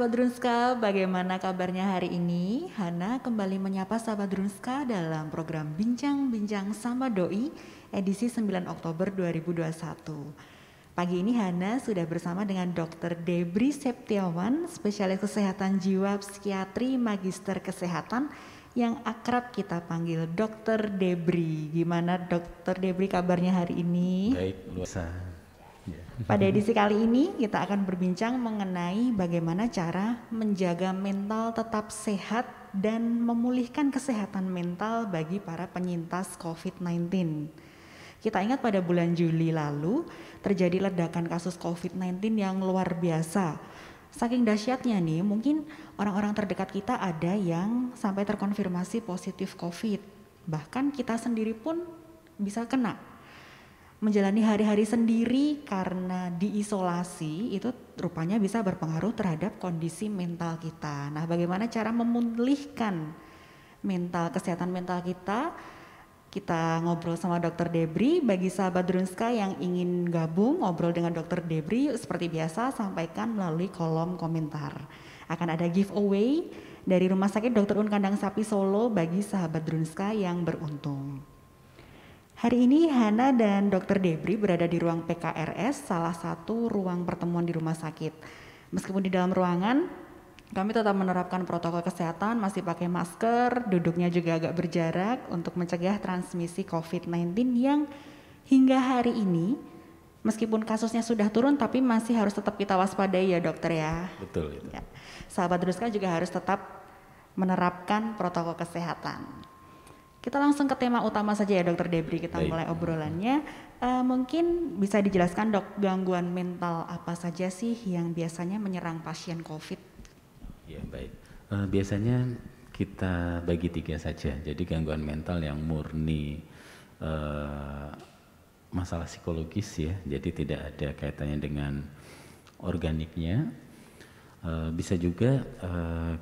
sahabat Drunska, bagaimana kabarnya hari ini? Hana kembali menyapa sahabat Drunska dalam program Bincang-Bincang sama Doi edisi 9 Oktober 2021. Pagi ini Hana sudah bersama dengan Dr. Debri Septiawan, spesialis kesehatan jiwa psikiatri magister kesehatan yang akrab kita panggil Dr. Debri. Gimana Dr. Debri kabarnya hari ini? Baik, luar biasa. Pada edisi kali ini kita akan berbincang mengenai bagaimana cara menjaga mental tetap sehat dan memulihkan kesehatan mental bagi para penyintas COVID-19. Kita ingat pada bulan Juli lalu terjadi ledakan kasus COVID-19 yang luar biasa. Saking dahsyatnya nih, mungkin orang-orang terdekat kita ada yang sampai terkonfirmasi positif COVID. Bahkan kita sendiri pun bisa kena. Menjalani hari-hari sendiri karena diisolasi itu rupanya bisa berpengaruh terhadap kondisi mental kita. Nah, bagaimana cara memulihkan kesehatan mental kita? Kita ngobrol sama Dr. Debri. Bagi sahabat Drunska yang ingin gabung ngobrol dengan Dr. Debri, seperti biasa sampaikan melalui kolom komentar. Akan ada giveaway dari Rumah Sakit Dr. Un Kandang Sapi Solo bagi sahabat Drunska yang beruntung. Hari ini Hana dan Dr. Debri berada di ruang PKRS, salah satu ruang pertemuan di rumah sakit. Meskipun di dalam ruangan, kami tetap menerapkan protokol kesehatan, masih pakai masker, duduknya juga agak berjarak untuk mencegah transmisi COVID-19 yang hingga hari ini, meskipun kasusnya sudah turun, tapi masih harus tetap kita waspadai ya dokter ya. Betul itu. Ya. Sahabat Druska juga harus tetap menerapkan protokol kesehatan. Kita langsung ke tema utama saja ya Dr. Debri, kita mulai obrolannya. Mungkin bisa dijelaskan dok, gangguan mental apa saja sih yang biasanya menyerang pasien COVID? Ya baik, biasanya kita bagi 3 saja. Jadi gangguan mental yang murni masalah psikologis ya, jadi tidak ada kaitannya dengan organiknya. Bisa juga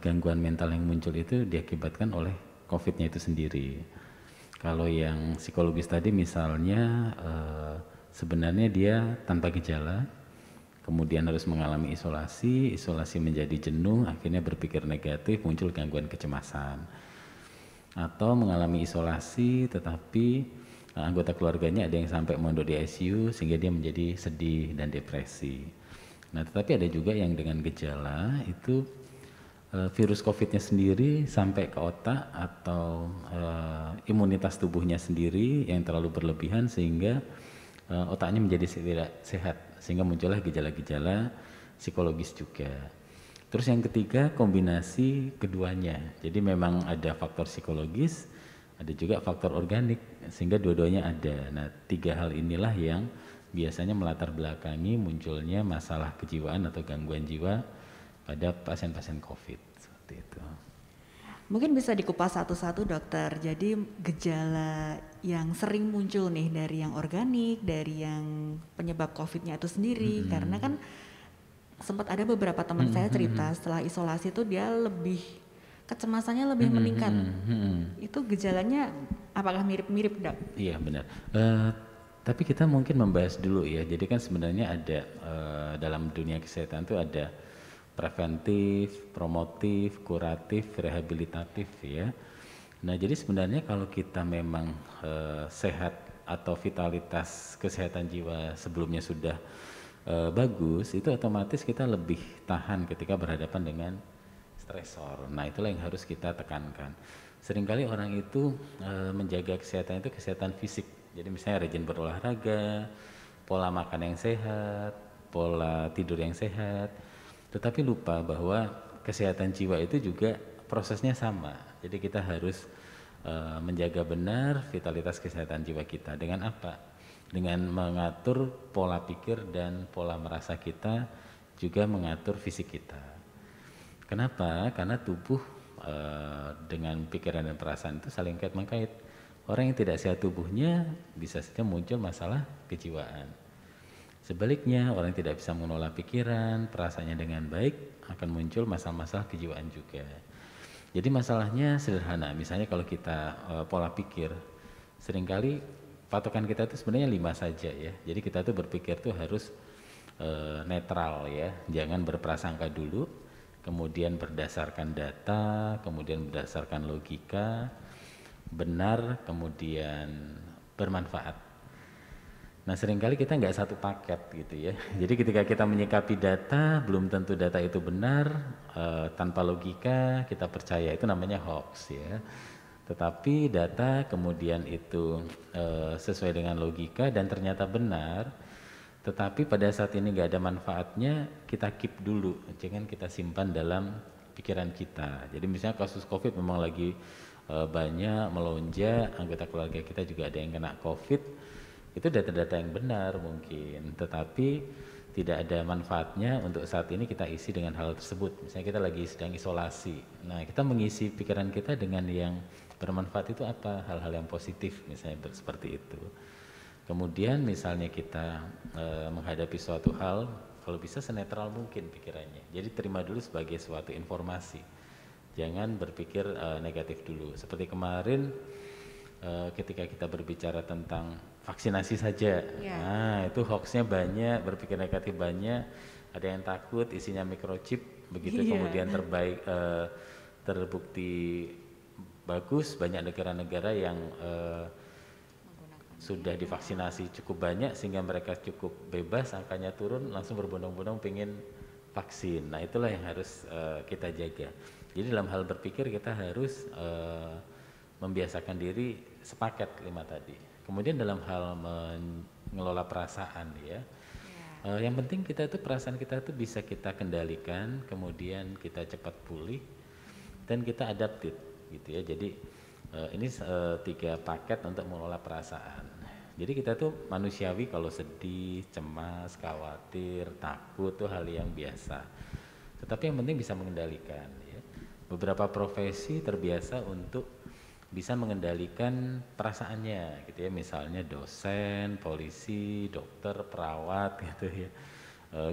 gangguan mental yang muncul itu diakibatkan oleh COVID-nya itu sendiri. Kalau yang psikologis tadi misalnya sebenarnya dia tanpa gejala, kemudian harus mengalami isolasi menjadi jenuh, akhirnya berpikir negatif, muncul gangguan kecemasan. Atau mengalami isolasi tetapi anggota keluarganya ada yang sampai mondok di ICU sehingga dia menjadi sedih dan depresi. Nah, tetapi ada juga yang dengan gejala itu virus COVID-nya sendiri sampai ke otak atau imunitas tubuhnya sendiri yang terlalu berlebihan sehingga otaknya menjadi tidak sehat sehingga muncullah gejala-gejala psikologis juga. Terus yang ketiga kombinasi keduanya. Jadi memang ada faktor psikologis, ada juga faktor organik sehingga dua-duanya ada. Nah, 3 hal inilah yang biasanya melatar belakangi munculnya masalah kejiwaan atau gangguan jiwa pada pasien-pasien COVID seperti itu. Mungkin bisa dikupas satu-satu dokter. Jadi gejala yang sering muncul nih dari yang organik, dari yang penyebab COVID-nya itu sendiri. Karena kan sempat ada beberapa teman saya cerita setelah isolasi itu dia lebih kecemasannya lebih meningkat. Itu gejalanya apakah mirip-mirip dok? Iya benar. Tapi kita mungkin membahas dulu ya. Jadi kan sebenarnya ada dalam dunia kesehatan itu ada preventif, promotif, kuratif, rehabilitatif ya. Nah jadi sebenarnya kalau kita memang sehat atau vitalitas kesehatan jiwa sebelumnya sudah bagus, itu otomatis kita lebih tahan ketika berhadapan dengan stresor. Nah itulah yang harus kita tekankan. Seringkali orang itu menjaga kesehatan itu kesehatan fisik. Jadi misalnya rajin berolahraga, pola makan yang sehat, pola tidur yang sehat. Tetapi lupa bahwa kesehatan jiwa itu juga prosesnya sama. Jadi kita harus menjaga benar vitalitas kesehatan jiwa kita. Dengan apa? Dengan mengatur pola pikir dan pola merasa kita, juga mengatur fisik kita. Kenapa? Karena tubuh dengan pikiran dan perasaan itu saling kait-mengkait. Orang yang tidak sehat tubuhnya bisa saja muncul masalah kejiwaan. Sebaliknya, orang yang tidak bisa mengelola pikiran, perasaannya dengan baik, akan muncul masalah-masalah kejiwaan juga. Jadi masalahnya sederhana, misalnya kalau kita pola pikir, seringkali patokan kita itu sebenarnya 5 saja ya. Jadi kita tuh berpikir tuh harus netral ya, jangan berprasangka dulu, kemudian berdasarkan data, kemudian berdasarkan logika, benar, kemudian bermanfaat. Nah seringkali kita nggak satu paket gitu ya. Jadi ketika kita menyikapi data, belum tentu data itu benar, tanpa logika kita percaya, itu namanya hoax ya. Tetapi data kemudian itu sesuai dengan logika dan ternyata benar, tetapi pada saat ini nggak ada manfaatnya, kita keep dulu, jangan kita simpan dalam pikiran kita. Jadi misalnya kasus COVID memang lagi banyak melonjak, anggota keluarga kita juga ada yang kena COVID, itu data-data yang benar mungkin, tetapi tidak ada manfaatnya untuk saat ini kita isi dengan hal tersebut. Misalnya kita lagi sedang isolasi, nah kita mengisi pikiran kita dengan yang bermanfaat itu apa? Hal-hal yang positif misalnya seperti itu. Kemudian misalnya kita menghadapi suatu hal, kalau bisa senetral mungkin pikirannya. Jadi terima dulu sebagai suatu informasi. Jangan berpikir negatif dulu. Seperti kemarin ketika kita berbicara tentang vaksinasi saja. Nah, itu hoaxnya banyak, berpikir negatif banyak. Ada yang takut isinya microchip, begitu kemudian terbukti bagus, banyak negara-negara yang sudah divaksinasi cukup banyak sehingga mereka cukup bebas, angkanya turun, langsung berbondong-bondong pengen vaksin. Nah itulah yang harus kita jaga. Jadi dalam hal berpikir kita harus membiasakan diri sepaket 5 tadi. Kemudian dalam hal mengelola perasaan ya, yang penting kita itu perasaan kita itu bisa kita kendalikan, kemudian kita cepat pulih dan kita adaptif gitu ya. Jadi ini 3 paket untuk mengelola perasaan. Jadi kita tuh manusiawi kalau sedih, cemas, khawatir, takut tuh hal yang biasa. Tetapi yang penting bisa mengendalikan ya. Beberapa profesi terbiasa untuk bisa mengendalikan perasaannya gitu ya. Misalnya dosen, polisi, dokter, perawat gitu ya.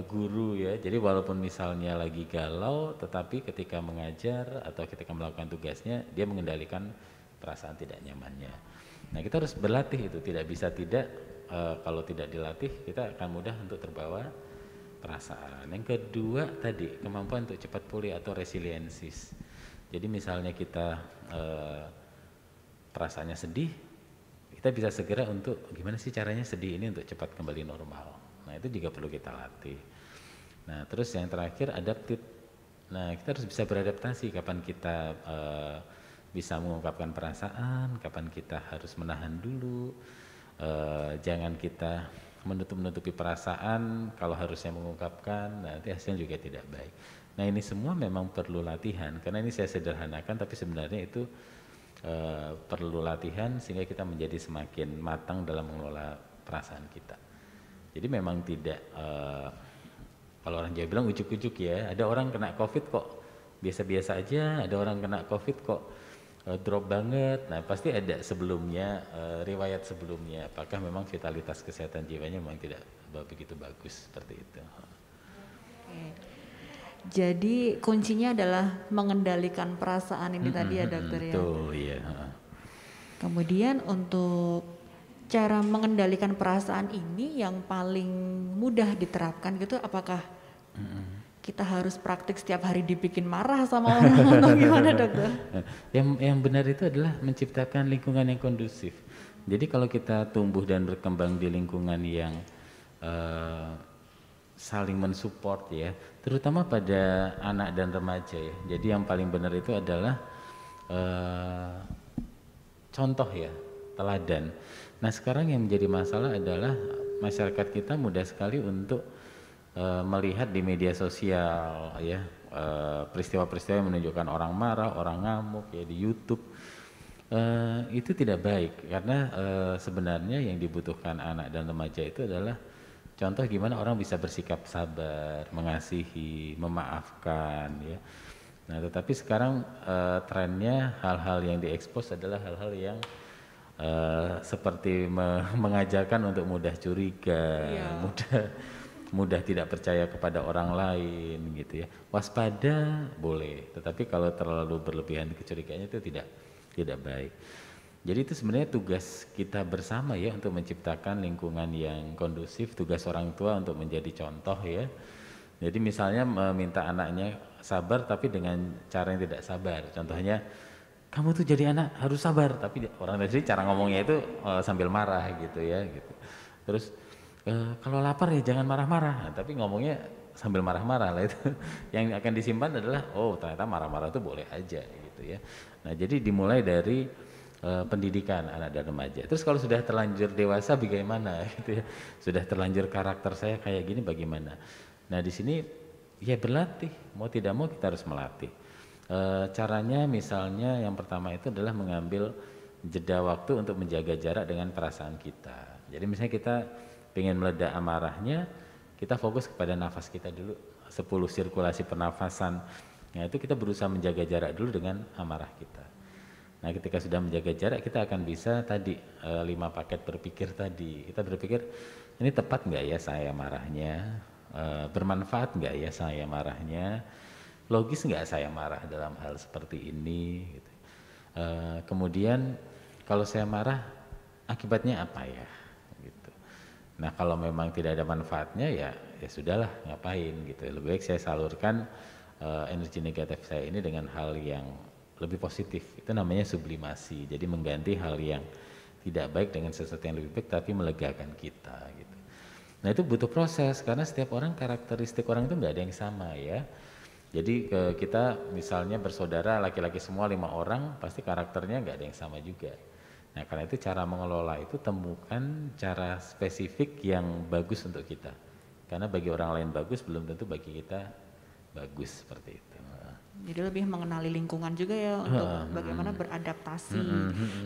Guru ya. Jadi walaupun misalnya lagi galau, tetapi ketika mengajar atau ketika melakukan tugasnya dia mengendalikan perasaan tidak nyamannya. Nah kita harus berlatih itu, tidak bisa tidak, kalau tidak dilatih kita akan mudah untuk terbawa perasaan. Yang kedua tadi kemampuan untuk cepat pulih atau resiliensis. Jadi misalnya kita perasaannya sedih, kita bisa segera untuk gimana sih caranya sedih ini untuk cepat kembali normal. Nah itu juga perlu kita latih. Nah terus yang terakhir adaptif. Nah kita harus bisa beradaptasi kapan kita bisa mengungkapkan perasaan, kapan kita harus menahan dulu, jangan kita menutupi perasaan kalau harusnya mengungkapkan, nanti hasilnya juga tidak baik. Nah ini semua memang perlu latihan, karena ini saya sederhanakan tapi sebenarnya itu perlu latihan sehingga kita menjadi semakin matang dalam mengelola perasaan kita. Jadi memang tidak, kalau orang Jawa bilang ujuk-ujuk ya, ada orang kena COVID kok biasa-biasa aja, ada orang kena COVID kok drop banget. Nah pasti ada sebelumnya, riwayat sebelumnya, apakah memang vitalitas kesehatan jiwanya memang tidak begitu bagus seperti itu. Oke. Jadi kuncinya adalah mengendalikan perasaan ini tadi ya dokter ya. Betul, iya. Kemudian untuk cara mengendalikan perasaan ini yang paling mudah diterapkan gitu, apakah kita harus praktik setiap hari dibikin marah sama orang atau gimana dokter? Yang benar itu adalah menciptakan lingkungan yang kondusif. Jadi kalau kita tumbuh dan berkembang di lingkungan yang saling mensupport ya, terutama pada anak dan remaja ya. Jadi yang paling benar itu adalah contoh ya, teladan. Nah sekarang yang menjadi masalah adalah masyarakat kita mudah sekali untuk melihat di media sosial ya, peristiwa-peristiwa yang menunjukkan orang marah, orang ngamuk ya di YouTube. Itu tidak baik karena sebenarnya yang dibutuhkan anak dan remaja itu adalah contoh gimana orang bisa bersikap sabar, mengasihi, memaafkan ya. Nah tetapi sekarang trennya hal-hal yang diekspos adalah hal-hal yang seperti mengajarkan untuk mudah curiga, mudah tidak percaya kepada orang lain gitu ya. Waspada boleh, tetapi kalau terlalu berlebihan kecurigaannya itu tidak baik. Jadi itu sebenarnya tugas kita bersama ya untuk menciptakan lingkungan yang kondusif, tugas orang tua untuk menjadi contoh ya. Jadi misalnya meminta anaknya sabar tapi dengan cara yang tidak sabar. Contohnya, kamu tuh jadi anak harus sabar, tapi orang tadi cara ngomongnya itu sambil marah gitu ya gitu. Terus kalau lapar ya jangan marah-marah, nah, tapi ngomongnya sambil marah-marah lah itu. Yang akan disimpan adalah oh ternyata marah-marah itu boleh aja gitu ya. Nah jadi dimulai dari pendidikan anak dan remaja. Terus kalau sudah terlanjur dewasa bagaimana gitu ya. Sudah terlanjur karakter saya kayak gini bagaimana. Nah di sini ya berlatih, mau tidak mau kita harus melatih. Caranya misalnya yang pertama itu adalah mengambil jeda waktu untuk menjaga jarak dengan perasaan kita. Jadi misalnya kita ingin meledak amarahnya, kita fokus kepada nafas kita dulu, 10 sirkulasi pernafasan. Nah itu kita berusaha menjaga jarak dulu dengan amarah kita. Nah ketika sudah menjaga jarak kita akan bisa tadi 5 paket berpikir tadi. Kita berpikir ini tepat nggak ya saya marahnya, bermanfaat nggak ya saya marahnya, logis nggak saya marah dalam hal seperti ini. Gitu. Kemudian kalau saya marah akibatnya apa ya? Gitu. Nah kalau memang tidak ada manfaatnya ya sudahlah ngapain gitu. Lebih baik saya salurkan energi negatif saya ini dengan hal yang lebih positif. Itu namanya sublimasi. Jadi mengganti hal yang tidak baik dengan sesuatu yang lebih baik tapi melegakan kita gitu. Nah itu butuh proses karena setiap orang karakteristik orang itu nggak ada yang sama ya. Jadi kita misalnya bersaudara laki-laki semua 5 orang pasti karakternya nggak ada yang sama juga. Nah karena itu cara mengelola itu temukan cara spesifik yang bagus untuk kita. Karena bagi orang lain bagus belum tentu bagi kita bagus seperti itu. Jadi lebih mengenali lingkungan juga ya untuk bagaimana beradaptasi.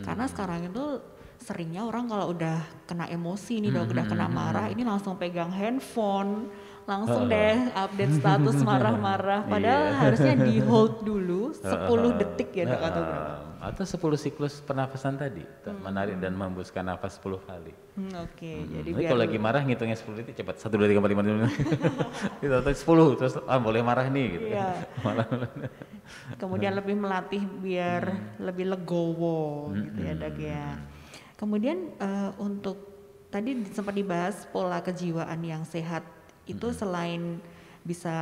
Karena sekarang itu seringnya orang kalau udah kena emosi nih, udah kena marah, ini langsung pegang handphone, langsung deh update status marah-marah. Padahal harusnya di hold dulu 10 detik ya dok atau berapa? Atau 10 siklus pernafasan tadi, menarik dan menghembuskan nafas 10 kali. Jadi biar kalau lagi marah ngitungnya 10 detik cepat 1 2 3 4 5 6 itu 10 terus boleh marah nih gitu. Iya. Kemudian lebih melatih biar lebih legowo gitu ya dok ya. Kemudian untuk tadi sempat dibahas pola kejiwaan yang sehat itu selain bisa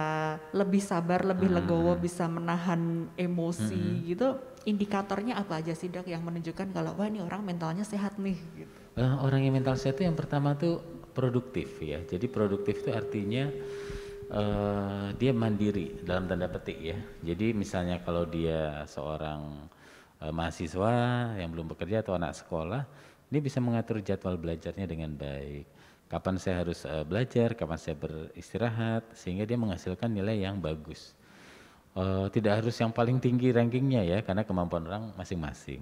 lebih sabar, lebih legowo, bisa menahan emosi gitu, indikatornya apa aja sih dok yang menunjukkan kalau wah ini orang mentalnya sehat nih gitu. Orang yang mental sehat itu yang pertama tuh produktif ya. Jadi produktif itu artinya dia mandiri dalam tanda petik ya. Jadi misalnya kalau dia seorang mahasiswa yang belum bekerja atau anak sekolah, dia bisa mengatur jadwal belajarnya dengan baik. Kapan saya harus belajar, kapan saya beristirahat, sehingga dia menghasilkan nilai yang bagus. Tidak harus yang paling tinggi rankingnya ya, karena kemampuan orang masing-masing.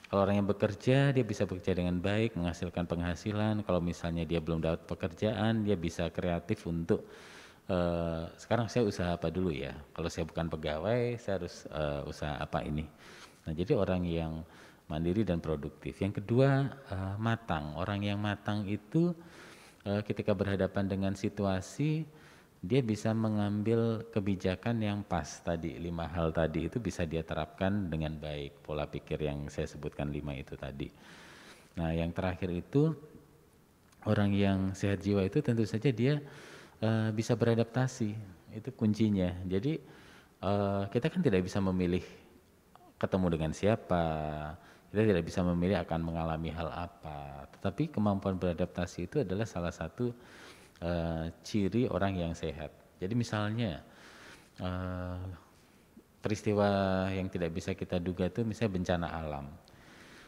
Kalau orang yang bekerja, dia bisa bekerja dengan baik, menghasilkan penghasilan. Kalau misalnya dia belum dapat pekerjaan, dia bisa kreatif untuk sekarang saya usaha apa dulu ya. Kalau saya bukan pegawai, saya harus usaha apa ini. Nah jadi orang yang mandiri dan produktif. Yang kedua matang. Orang yang matang itu ketika berhadapan dengan situasi, dia bisa mengambil kebijakan yang pas tadi, 5 hal tadi itu bisa dia terapkan dengan baik, pola pikir yang saya sebutkan 5 itu tadi. Nah yang terakhir itu, orang yang sehat jiwa itu tentu saja dia bisa beradaptasi, itu kuncinya. Jadi kita kan tidak bisa memilih ketemu dengan siapa, kita tidak bisa memilih akan mengalami hal apa, tetapi kemampuan beradaptasi itu adalah salah satu ciri orang yang sehat. Jadi misalnya peristiwa yang tidak bisa kita duga itu misalnya bencana alam,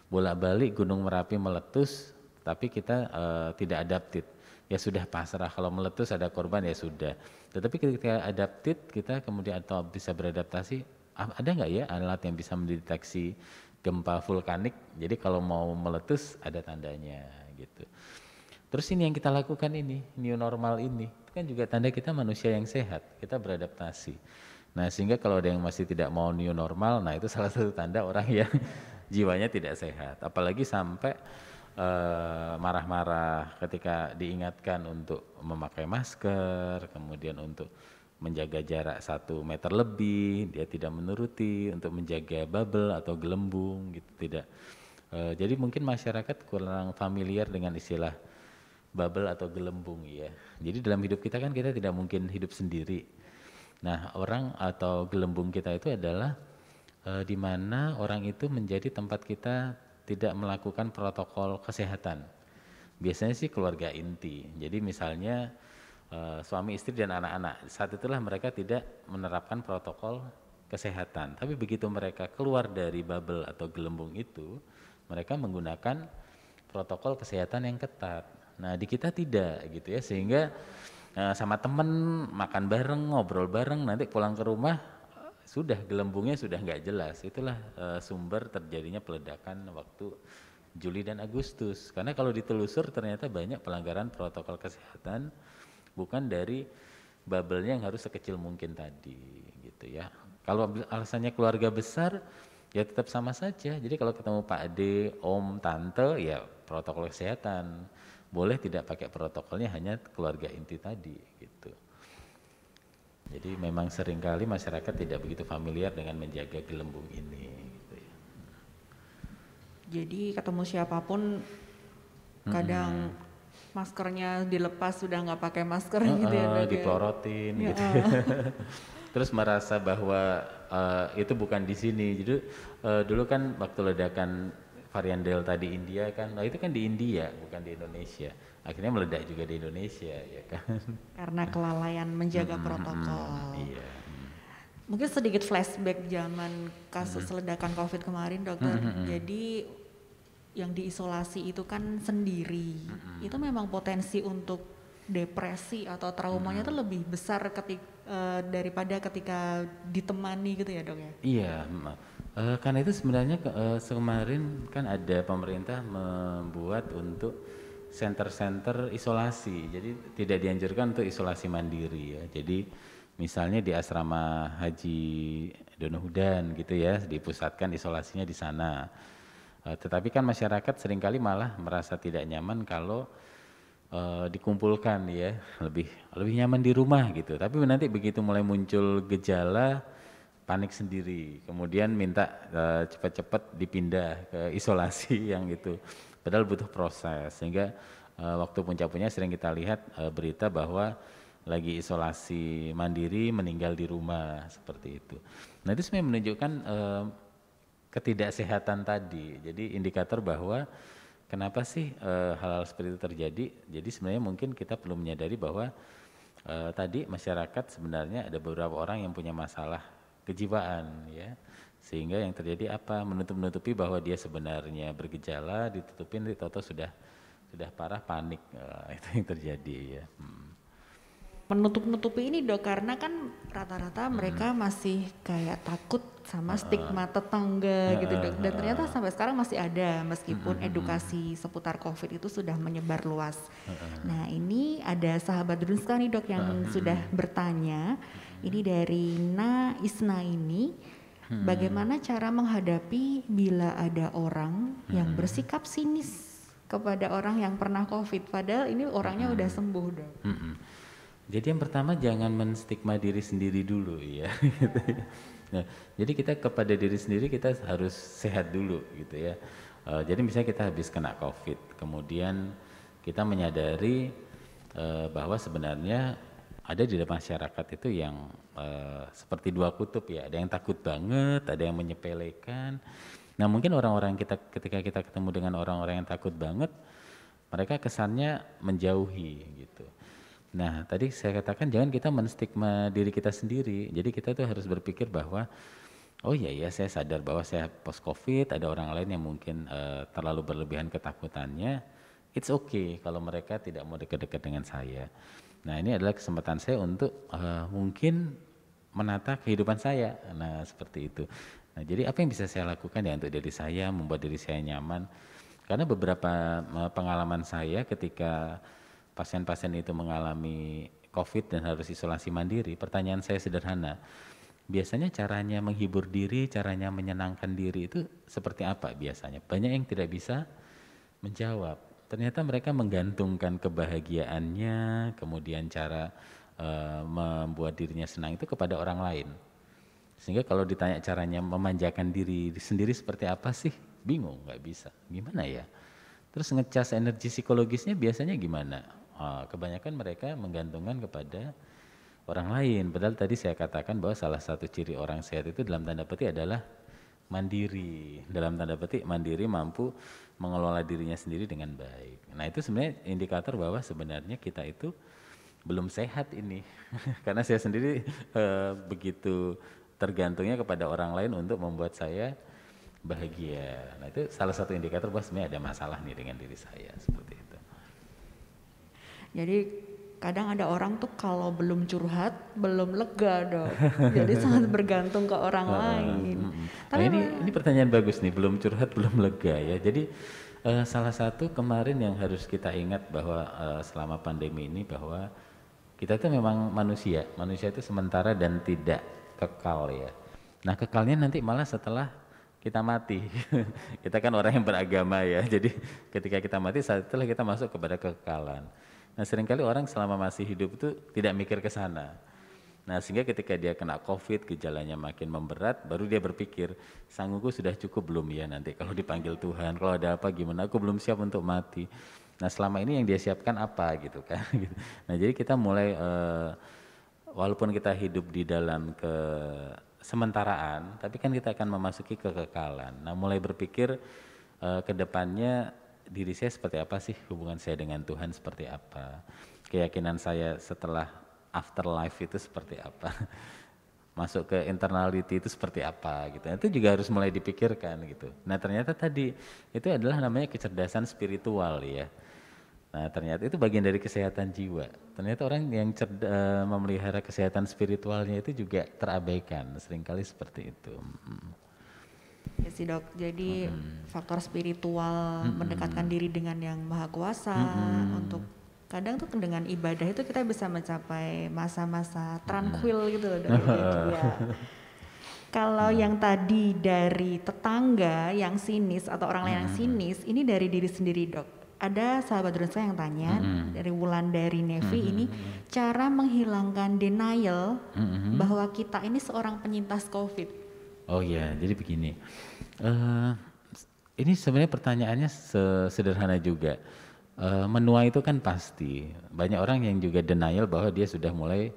bolak-balik Gunung Merapi meletus, tapi kita tidak adaptif. Ya sudah pasrah, kalau meletus ada korban ya sudah. Tetapi ketika adaptif kita kemudian atau bisa beradaptasi, ada nggak ya alat yang bisa mendeteksi gempa vulkanik? Jadi kalau mau meletus ada tandanya gitu. Terus ini yang kita lakukan ini, new normal ini, itu kan juga tanda kita manusia yang sehat, kita beradaptasi. Nah sehingga kalau ada yang masih tidak mau new normal, nah itu salah satu tanda orang yang jiwanya tidak sehat. Apalagi sampai marah-marah ketika diingatkan untuk memakai masker, kemudian untuk menjaga jarak 1 meter lebih, dia tidak menuruti, untuk menjaga bubble atau gelembung gitu, tidak. Jadi mungkin masyarakat kurang familiar dengan istilah bubble atau gelembung ya. Jadi dalam hidup kita kan kita tidak mungkin hidup sendiri. Nah, orang atau gelembung kita itu adalah di mana orang itu menjadi tempat kita tidak melakukan protokol kesehatan. Biasanya sih keluarga inti. Jadi misalnya suami istri dan anak-anak. Saat itulah mereka tidak menerapkan protokol kesehatan. Tapi begitu mereka keluar dari bubble atau gelembung itu, mereka menggunakan protokol kesehatan yang ketat. Nah, di kita tidak gitu ya, sehingga sama temen makan bareng, ngobrol bareng, nanti pulang ke rumah sudah gelembungnya sudah nggak jelas. Itulah sumber terjadinya peledakan waktu Juli dan Agustus. Karena kalau ditelusur ternyata banyak pelanggaran protokol kesehatan bukan dari bubble-nya yang harus sekecil mungkin tadi gitu ya. Kalau alasannya keluarga besar ya tetap sama saja. Jadi kalau ketemu Pak Ade, Om, Tante ya protokol kesehatan. Boleh tidak pakai protokolnya, hanya keluarga inti tadi gitu. Jadi memang seringkali masyarakat tidak begitu familiar dengan menjaga gelembung ini gitu ya. Jadi ketemu siapapun kadang maskernya dilepas sudah nggak pakai masker gitu ya Dok, dipelorotin ya. Gitu. Terus merasa bahwa itu bukan di sini. Jadi dulu kan waktu ledakan varian Delta di India kan, itu kan di India bukan di Indonesia. Akhirnya meledak juga di Indonesia ya kan. Karena kelalaian menjaga protokol. Iya. Mungkin sedikit flashback zaman kasus ledakan COVID kemarin Dokter. Jadi yang diisolasi itu kan sendiri. Itu memang potensi untuk depresi atau traumanya itu lebih besar daripada ketika ditemani gitu ya Dok ya? Iya, karena itu sebenarnya kemarin kan ada pemerintah membuat untuk center-center isolasi. Jadi tidak dianjurkan untuk isolasi mandiri ya. Jadi misalnya di asrama Haji Donohudan gitu ya, dipusatkan isolasinya di sana. Tetapi kan masyarakat seringkali malah merasa tidak nyaman kalau dikumpulkan ya, lebih nyaman di rumah gitu. Tapi nanti begitu mulai muncul gejala, panik sendiri, kemudian minta cepat-cepat dipindah ke isolasi yang gitu. Padahal butuh proses, sehingga waktu puncak-puncaknya sering kita lihat berita bahwa lagi isolasi mandiri meninggal di rumah seperti itu. Nah itu sebenarnya menunjukkan ketidaksehatan tadi. Jadi indikator bahwa kenapa sih hal-hal seperti itu terjadi? Jadi sebenarnya mungkin kita perlu menyadari bahwa tadi masyarakat sebenarnya ada beberapa orang yang punya masalah kejiwaan ya, sehingga yang terjadi apa? Menutup-nutupi bahwa dia sebenarnya bergejala, ditutupin, toto sudah parah, panik, itu yang terjadi ya. Menutup-nutupi ini Dok, karena kan rata-rata mereka masih kayak takut sama stigma tetangga gitu Dok, dan ternyata sampai sekarang masih ada meskipun edukasi seputar COVID itu sudah menyebar luas. Nah ini ada sahabat Drunska nih Dok yang sudah bertanya, ini dari Na Isna ini, bagaimana cara menghadapi bila ada orang yang bersikap sinis kepada orang yang pernah COVID, padahal ini orangnya udah sembuh Dok. Jadi yang pertama jangan menstigma diri sendiri dulu ya. Nah, jadi kita kepada diri sendiri kita harus sehat dulu gitu ya. Jadi misalnya kita habis kena COVID, kemudian kita menyadari bahwa sebenarnya ada di dalam masyarakat itu yang seperti dua kutub ya. Ada yang takut banget, ada yang menyepelekan. Nah mungkin orang-orang ketika kita ketemu dengan orang-orang yang takut banget, mereka kesannya menjauhi gitu. Nah tadi saya katakan jangan kita menstigma diri kita sendiri. Jadi kita tuh harus berpikir bahwa oh iya ya saya sadar bahwa saya post covid, ada orang lain yang mungkin terlalu berlebihan ketakutannya. It's okay kalau mereka tidak mau dekat-dekat dengan saya. Nah ini adalah kesempatan saya untuk mungkin menata kehidupan saya. Nah seperti itu. Nah jadi apa yang bisa saya lakukan ya untuk diri saya, membuat diri saya nyaman. Karena beberapa pengalaman saya ketika pasien-pasien itu mengalami COVID dan harus isolasi mandiri, pertanyaan saya sederhana, biasanya caranya menghibur diri, caranya menyenangkan diri itu seperti apa biasanya? Banyak yang tidak bisa menjawab. Ternyata mereka menggantungkan kebahagiaannya, kemudian cara membuat dirinya senang itu kepada orang lain. Sehingga kalau ditanya caranya memanjakan diri sendiri seperti apa sih? Bingung, nggak bisa. Gimana ya? Terus ngecas energi psikologisnya biasanya gimana? Kebanyakan mereka menggantungkan kepada orang lain. Padahal tadi saya katakan bahwa salah satu ciri orang sehat itu dalam tanda petik adalah mandiri. Dalam tanda petik mandiri, mampu mengelola dirinya sendiri dengan baik. Nah itu sebenarnya indikator bahwa sebenarnya kita itu belum sehat ini. Karena saya sendiri begitu tergantungnya kepada orang lain untuk membuat saya bahagia. Nah itu salah satu indikator bahwa sebenarnya ada masalah nih dengan diri saya, seperti itu. Jadi kadang ada orang tuh kalau belum curhat belum lega dok, jadi sangat bergantung ke orang lain. Nah ini pertanyaan bagus nih, belum curhat belum lega ya. Jadi salah satu kemarin yang harus kita ingat bahwa selama pandemi ini bahwa kita itu memang manusia itu sementara dan tidak kekal ya. Nah kekalnya nanti malah setelah kita mati. Kita kan orang yang beragama ya, jadi ketika kita mati setelah kita masuk kepada kekekalan. Nah seringkali orang selama masih hidup itu tidak mikir ke sana. Nah sehingga ketika dia kena COVID, gejalanya makin memberat, baru dia berpikir, sanggupku sudah cukup belum ya nanti kalau dipanggil Tuhan, kalau ada apa gimana, aku belum siap untuk mati. Nah selama ini yang dia siapkan apa gitu kan. Nah jadi kita mulai, walaupun kita hidup di dalam sementaraan, tapi kan kita akan memasuki kekekalan. Nah mulai berpikir ke depannya diri saya seperti apa sih, hubungan saya dengan Tuhan seperti apa, keyakinan saya setelah afterlife itu seperti apa, masuk ke internality itu seperti apa gitu. Itu juga harus mulai dipikirkan gitu. Nah ternyata tadi itu adalah namanya kecerdasan spiritual ya. Nah ternyata itu bagian dari kesehatan jiwa. Ternyata orang yang memelihara kesehatan spiritualnya itu juga terabaikan, seringkali seperti itu. Ya sih dok, jadi faktor spiritual mendekatkan diri dengan yang maha kuasa, untuk kadang tuh dengan ibadah itu kita bisa mencapai masa-masa tranquil gitu loh dok. Ya. Kalau yang tadi dari tetangga yang sinis atau orang lain yang sinis, ini dari diri sendiri dok. Ada sahabat drone saya yang tanya dari Wulandari Nevi ini cara menghilangkan denial bahwa kita ini seorang penyintas COVID. Oh ya, jadi begini. Ini sebenarnya pertanyaannya sederhana juga. Menua itu kan pasti. Banyak orang yang juga denial bahwa dia sudah mulai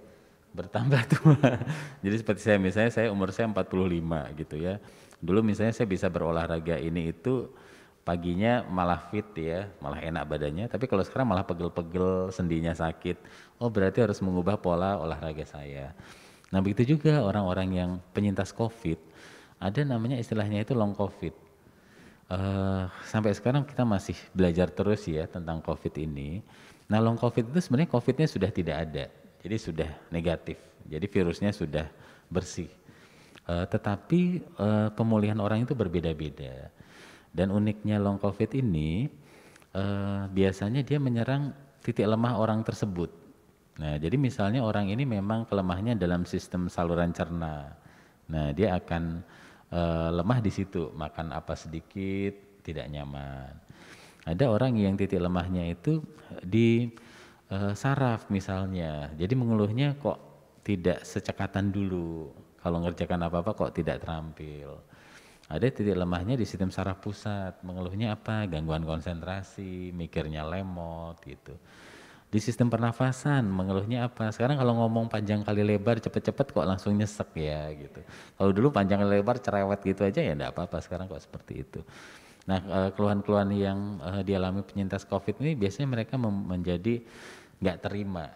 bertambah tua. Jadi seperti saya misalnya, umur saya 45 gitu ya. Dulu misalnya saya bisa berolahraga ini itu paginya malah fit ya, malah enak badannya. Tapi kalau sekarang malah pegel-pegel, sendinya sakit. Oh berarti harus mengubah pola olahraga saya. Nah begitu juga orang-orang yang penyintas COVID, ada namanya istilahnya itu long COVID. Sampai sekarang kita masih belajar terus ya tentang COVID ini. Nah long COVID itu sebenarnya COVID-nya sudah tidak ada, jadi sudah negatif, jadi virusnya sudah bersih. Tetapi pemulihan orang itu berbeda-beda. Dan uniknya long COVID ini biasanya dia menyerang titik lemah orang tersebut. Nah jadi misalnya orang ini memang kelemahannya dalam sistem saluran cerna. Nah dia akan lemah di situ, makan apa sedikit tidak nyaman. Ada orang yang titik lemahnya itu di saraf misalnya, jadi mengeluhnya kok tidak secekatan dulu, kalau ngerjakan apa-apa kok tidak terampil. Ada titik lemahnya di sistem saraf pusat, mengeluhnya apa? Gangguan konsentrasi, mikirnya lemot gitu. Di sistem pernafasan mengeluhnya apa? Sekarang kalau ngomong panjang kali lebar cepet-cepet kok langsung nyesek ya gitu. Kalau dulu panjang kali lebar cerewet gitu aja ya enggak apa-apa, sekarang kok seperti itu. Nah keluhan-keluhan yang dialami penyintas COVID ini biasanya mereka menjadi nggak terima.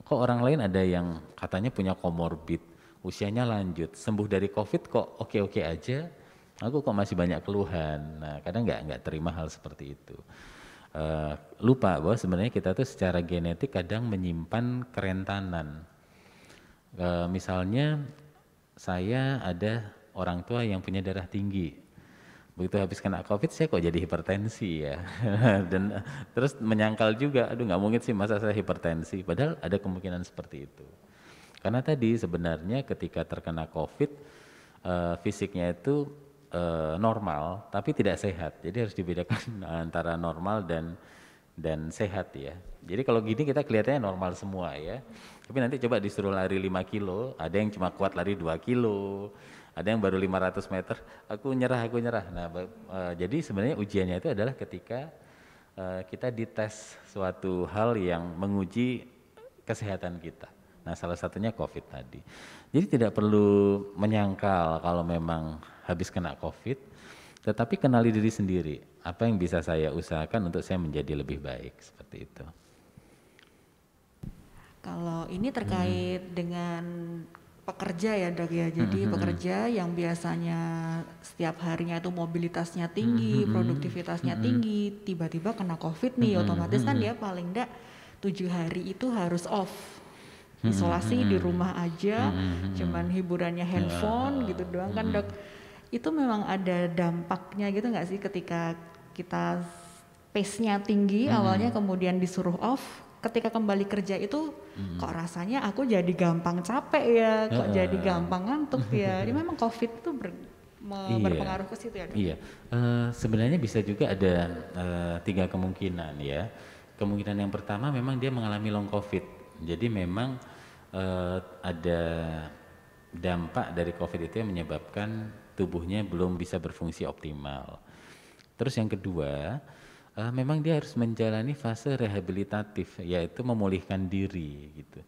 Kok orang lain ada yang katanya punya komorbid, usianya lanjut, sembuh dari COVID kok oke-oke aja, aku kok masih banyak keluhan. Nah kadang nggak terima hal seperti itu. Lupa bahwa sebenarnya kita tuh secara genetik kadang menyimpan kerentanan. Misalnya saya ada orang tua yang punya darah tinggi. Begitu habis kena COVID saya kok jadi hipertensi ya. Dan terus menyangkal juga, aduh nggak mungkin sih masa saya hipertensi. Padahal ada kemungkinan seperti itu. Karena tadi sebenarnya ketika terkena COVID fisiknya itu normal tapi tidak sehat. Jadi harus dibedakan antara normal dan sehat ya. Jadi kalau gini kita kelihatannya normal semua ya. Tapi nanti coba disuruh lari 5 kilo, ada yang cuma kuat lari 2 kilo, ada yang baru 500 meter, aku nyerah. Nah jadi sebenarnya ujiannya itu adalah ketika kita dites suatu hal yang menguji kesehatan kita. Nah, salah satunya COVID tadi. Jadi tidak perlu menyangkal kalau memang habis kena COVID, tetapi kenali diri sendiri. Apa yang bisa saya usahakan untuk saya menjadi lebih baik, seperti itu. Kalau ini terkait dengan pekerja ya dok ya, jadi pekerja yang biasanya setiap harinya itu mobilitasnya tinggi, produktivitasnya tinggi, tiba-tiba kena COVID nih, otomatis kan dia paling enggak 7 hari itu harus off, isolasi di rumah aja, cuman hiburannya handphone gitu doang kan dok. Itu memang ada dampaknya gitu nggak sih ketika kita pace-nya tinggi awalnya kemudian disuruh off, ketika kembali kerja itu kok rasanya aku jadi gampang capek ya, kok jadi gampang ngantuk ya. Ini memang COVID itu berpengaruh ke situ ya dok? Iya, sebenarnya bisa juga ada 3 kemungkinan ya. Kemungkinan yang pertama memang dia mengalami long COVID. Jadi memang ada dampak dari COVID itu yang menyebabkan tubuhnya belum bisa berfungsi optimal. Terus yang kedua, memang dia harus menjalani fase rehabilitatif, yaitu memulihkan diri gitu.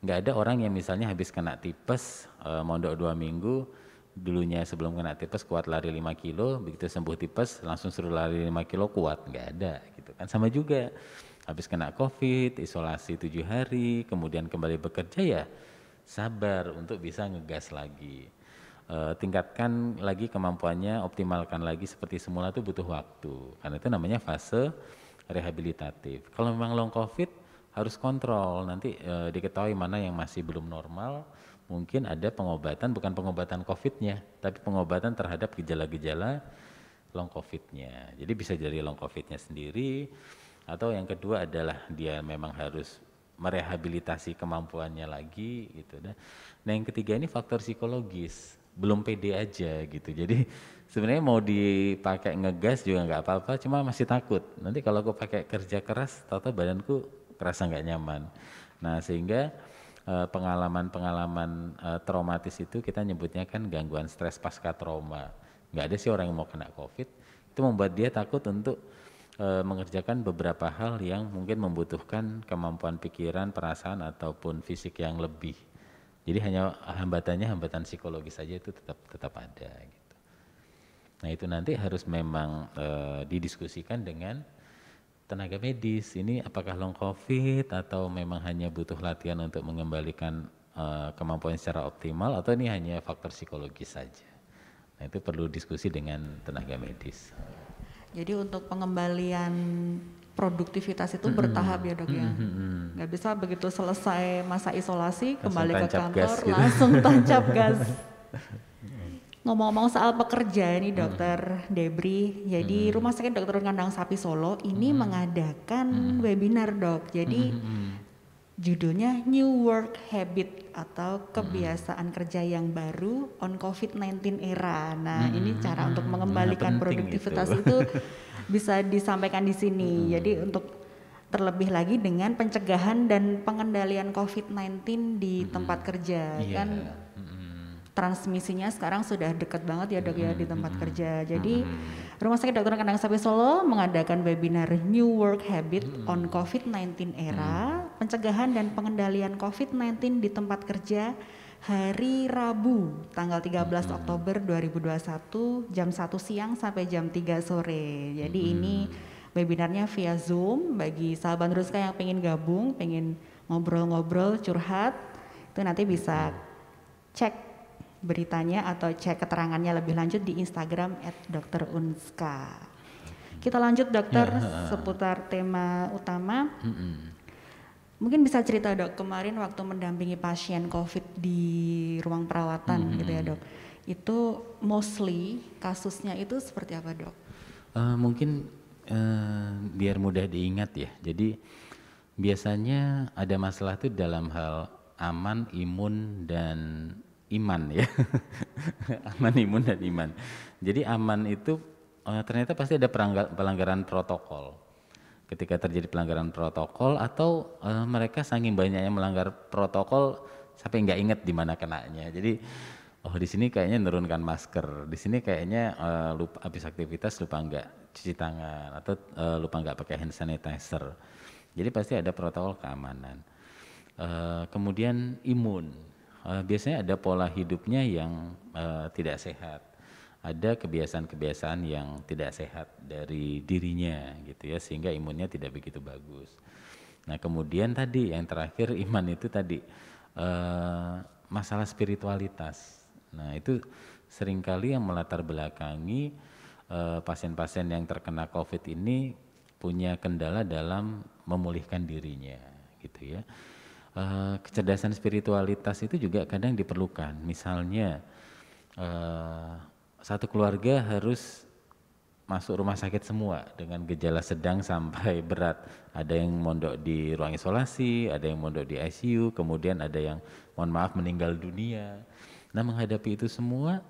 Nggak ada orang yang misalnya habis kena tipes, mondok 2 minggu, dulunya sebelum kena tipes kuat lari 5 kilo, begitu sembuh tipes langsung suruh lari 5 kilo kuat, nggak ada gitu kan. Sama juga, habis kena COVID, isolasi 7 hari, kemudian kembali bekerja ya sabar untuk bisa ngegas lagi. Tingkatkan lagi kemampuannya, optimalkan lagi seperti semula itu butuh waktu, karena itu namanya fase rehabilitatif. Kalau memang long COVID harus kontrol, nanti diketahui mana yang masih belum normal, mungkin ada pengobatan, bukan pengobatan COVID-nya, tapi pengobatan terhadap gejala-gejala long COVID-nya. Jadi bisa dari long COVID-nya sendiri, atau yang kedua adalah dia memang harus merehabilitasi kemampuannya lagi gitu. Nah yang ketiga ini faktor psikologis, belum pede aja gitu. Jadi sebenarnya mau dipakai ngegas juga nggak apa-apa, cuma masih takut. Nanti kalau aku pakai kerja keras, tahu-tahu badanku kerasa nggak nyaman. Nah sehingga pengalaman-pengalaman traumatis itu kita nyebutnya kan gangguan stres pasca trauma. Nggak ada sih orang yang mau kena COVID, itu membuat dia takut untuk mengerjakan beberapa hal yang mungkin membutuhkan kemampuan pikiran, perasaan ataupun fisik yang lebih. Jadi hanya hambatannya hambatan psikologis saja itu tetap ada gitu. Nah itu nanti harus memang didiskusikan dengan tenaga medis. Ini apakah long COVID atau memang hanya butuh latihan untuk mengembalikan kemampuan secara optimal, atau ini hanya faktor psikologis saja. Nah itu perlu diskusi dengan tenaga medis. Jadi untuk pengembalian produktivitas itu bertahap ya dok ya, nggak bisa begitu selesai masa isolasi langsung kembali ke kantor gitu. Langsung tancap gas. Ngomong-ngomong soal pekerja ini dokter Debri, jadi Rumah Sakit Dr. Kandang Sapi Solo ini mengadakan webinar dok, jadi judulnya New Work Habit atau kebiasaan kerja yang baru on COVID-19 era. Nah ini cara untuk mengembalikan produktivitas itu bisa disampaikan di sini. Jadi untuk terlebih lagi dengan pencegahan dan pengendalian COVID-19 di tempat kerja kan transmisinya sekarang sudah dekat banget ya dok ya di tempat kerja. Jadi Rumah Sakit Dr. Kandang Sapi Solo mengadakan webinar New Work Habit on COVID-19 era, pencegahan dan pengendalian COVID-19 di tempat kerja hari Rabu tanggal 13 Oktober 2021 jam 1 siang sampai jam 3 sore. Jadi ini webinarnya via Zoom bagi sahabat Ruska yang pengen gabung, pengen ngobrol-ngobrol, curhat, itu nanti bisa cek beritanya atau cek keterangannya lebih lanjut di Instagram @drunska. Kita lanjut dokter seputar tema utama. Mungkin bisa cerita dok, kemarin waktu mendampingi pasien COVID di ruang perawatan gitu ya dok, itu mostly kasusnya itu seperti apa dok? Mungkin biar mudah diingat ya, jadi biasanya ada masalah itu dalam hal aman, imun, dan iman ya. Aman, imun, dan iman. Jadi aman itu ternyata pasti ada pelanggaran protokol. Ketika terjadi pelanggaran protokol atau mereka saking banyaknya melanggar protokol sampai nggak inget di mana kenanya. Jadi di sini kayaknya menurunkan masker, di sini kayaknya lupa habis aktivitas lupa nggak cuci tangan atau lupa nggak pakai hand sanitizer. Jadi pasti ada protokol keamanan. Kemudian imun, biasanya ada pola hidupnya yang tidak sehat, ada kebiasaan-kebiasaan yang tidak sehat dari dirinya gitu ya, sehingga imunnya tidak begitu bagus. Nah kemudian tadi yang terakhir iman itu tadi masalah spiritualitas. Nah itu seringkali yang melatar belakangi pasien-pasien yang terkena COVID ini punya kendala dalam memulihkan dirinya gitu ya. Kecerdasan spiritualitas itu juga kadang diperlukan. Misalnya satu keluarga harus masuk rumah sakit semua dengan gejala sedang sampai berat. Ada yang mondok di ruang isolasi, ada yang mondok di ICU, kemudian ada yang mohon maaf meninggal dunia. Nah menghadapi itu semua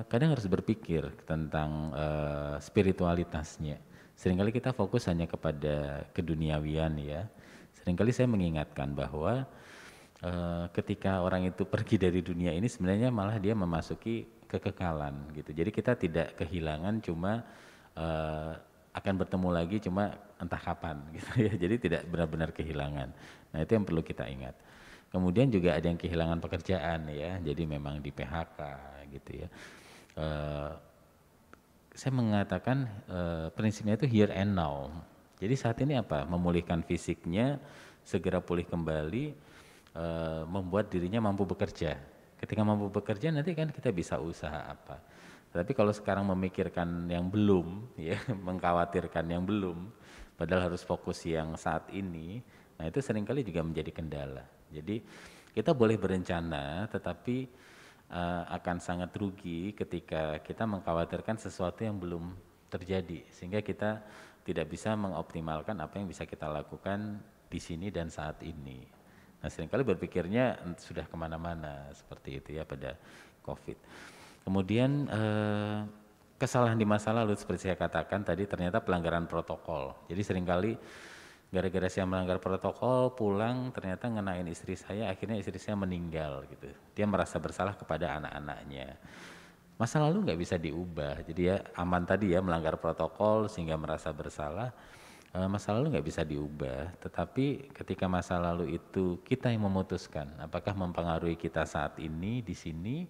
kadang harus berpikir tentang spiritualitasnya. Seringkali kita fokus hanya kepada keduniawian ya. Seringkali saya mengingatkan bahwa ketika orang itu pergi dari dunia ini sebenarnya malah dia memasuki kekekalan gitu. Jadi kita tidak kehilangan, cuma akan bertemu lagi cuma entah kapan gitu ya. Jadi tidak benar-benar kehilangan. Nah itu yang perlu kita ingat. Kemudian juga ada yang kehilangan pekerjaan ya. Jadi memang di PHK gitu ya. Saya mengatakan prinsipnya itu here and now. Jadi saat ini apa? Memulihkan fisiknya, segera pulih kembali, membuat dirinya mampu bekerja. Ketika mampu bekerja nanti kan kita bisa usaha apa. Tapi kalau sekarang memikirkan yang belum, ya mengkhawatirkan yang belum, padahal harus fokus yang saat ini, nah itu seringkali juga menjadi kendala. Jadi kita boleh berencana, tetapi akan sangat rugi ketika kita mengkhawatirkan sesuatu yang belum terjadi, sehingga kita tidak bisa mengoptimalkan apa yang bisa kita lakukan di sini dan saat ini. Nah seringkali berpikirnya sudah kemana-mana seperti itu ya pada COVID. Kemudian kesalahan di masa lalu seperti saya katakan tadi ternyata pelanggaran protokol. Jadi seringkali gara-gara saya melanggar protokol pulang ternyata ngenain istri saya, akhirnya istri saya meninggal gitu. Dia merasa bersalah kepada anak-anaknya. Masa lalu nggak bisa diubah, jadi ya aman tadi ya melanggar protokol sehingga merasa bersalah. Masa lalu nggak bisa diubah, tetapi ketika masa lalu itu kita yang memutuskan apakah mempengaruhi kita saat ini di sini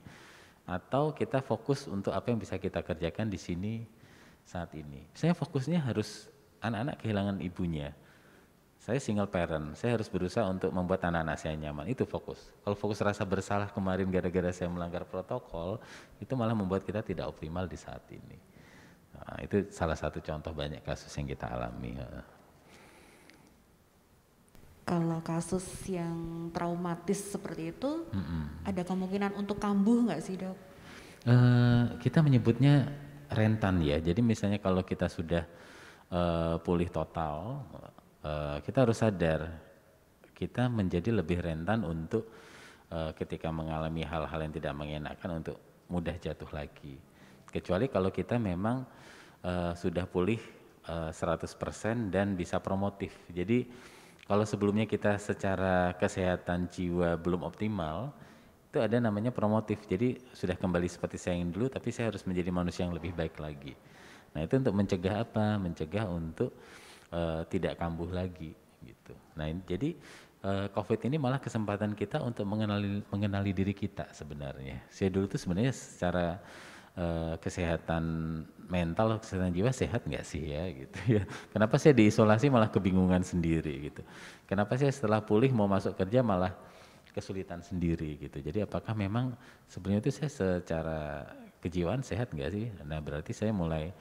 atau kita fokus untuk apa yang bisa kita kerjakan di sini saat ini. Saya fokusnya harus anak-anak kehilangan ibunya. Saya single parent, saya harus berusaha untuk membuat anak-anak saya nyaman, itu fokus. Kalau fokus rasa bersalah kemarin gara-gara saya melanggar protokol, itu malah membuat kita tidak optimal di saat ini. Nah, itu salah satu contoh banyak kasus yang kita alami. Kalau kasus yang traumatis seperti itu, ada kemungkinan untuk kambuh nggak sih dok? Kita menyebutnya rentan ya, jadi misalnya kalau kita sudah pulih total, kita harus sadar kita menjadi lebih rentan untuk ketika mengalami hal-hal yang tidak mengenakan untuk mudah jatuh lagi. Kecuali kalau kita memang sudah pulih 100% dan bisa promotif. Jadi kalau sebelumnya kita secara kesehatan jiwa belum optimal, itu ada namanya promotif. Jadi sudah kembali seperti saya yang dulu, tapi saya harus menjadi manusia yang lebih baik lagi. Nah itu untuk mencegah apa? Mencegah untuk tidak kambuh lagi gitu. Nah jadi COVID ini malah kesempatan kita untuk mengenali diri kita sebenarnya. Saya dulu tuh sebenarnya secara kesehatan mental, kesehatan jiwa sehat nggak sih ya gitu ya. Kenapa saya diisolasi malah kebingungan sendiri gitu. Kenapa saya setelah pulih mau masuk kerja malah kesulitan sendiri gitu. Jadi apakah memang sebenarnya itu saya secara kejiwaan sehat nggak sih? Nah berarti saya mulai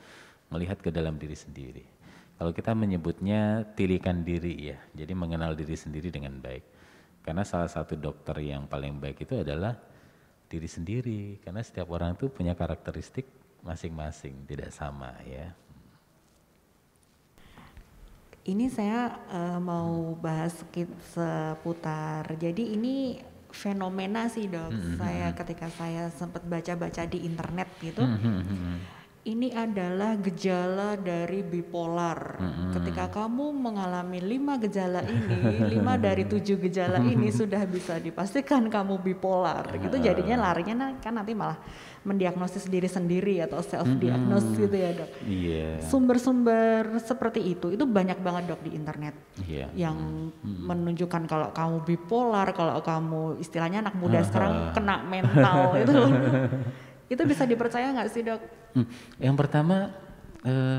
melihat ke dalam diri sendiri. Kalau kita menyebutnya tilikan diri ya, jadi mengenal diri sendiri dengan baik. Karena salah satu dokter yang paling baik itu adalah diri sendiri, karena setiap orang itu punya karakteristik masing-masing, tidak sama ya. Ini saya mau bahas seputar, jadi ini fenomena sih dok, saya ketika saya sempat baca-baca di internet gitu, Ini adalah gejala dari bipolar. Ketika kamu mengalami 5 gejala ini, 5 dari 7 gejala ini sudah bisa dipastikan kamu bipolar. Gitu jadinya larinya kan nanti malah mendiagnosis diri sendiri atau self diagnosis gitu ya, Dok. Iya. Sumber-sumber seperti itu banyak banget, Dok, di internet. Iya. Yang menunjukkan kalau kamu bipolar, kalau kamu istilahnya anak muda sekarang kena mental itu. Itu bisa dipercaya nggak sih, Dok? Yang pertama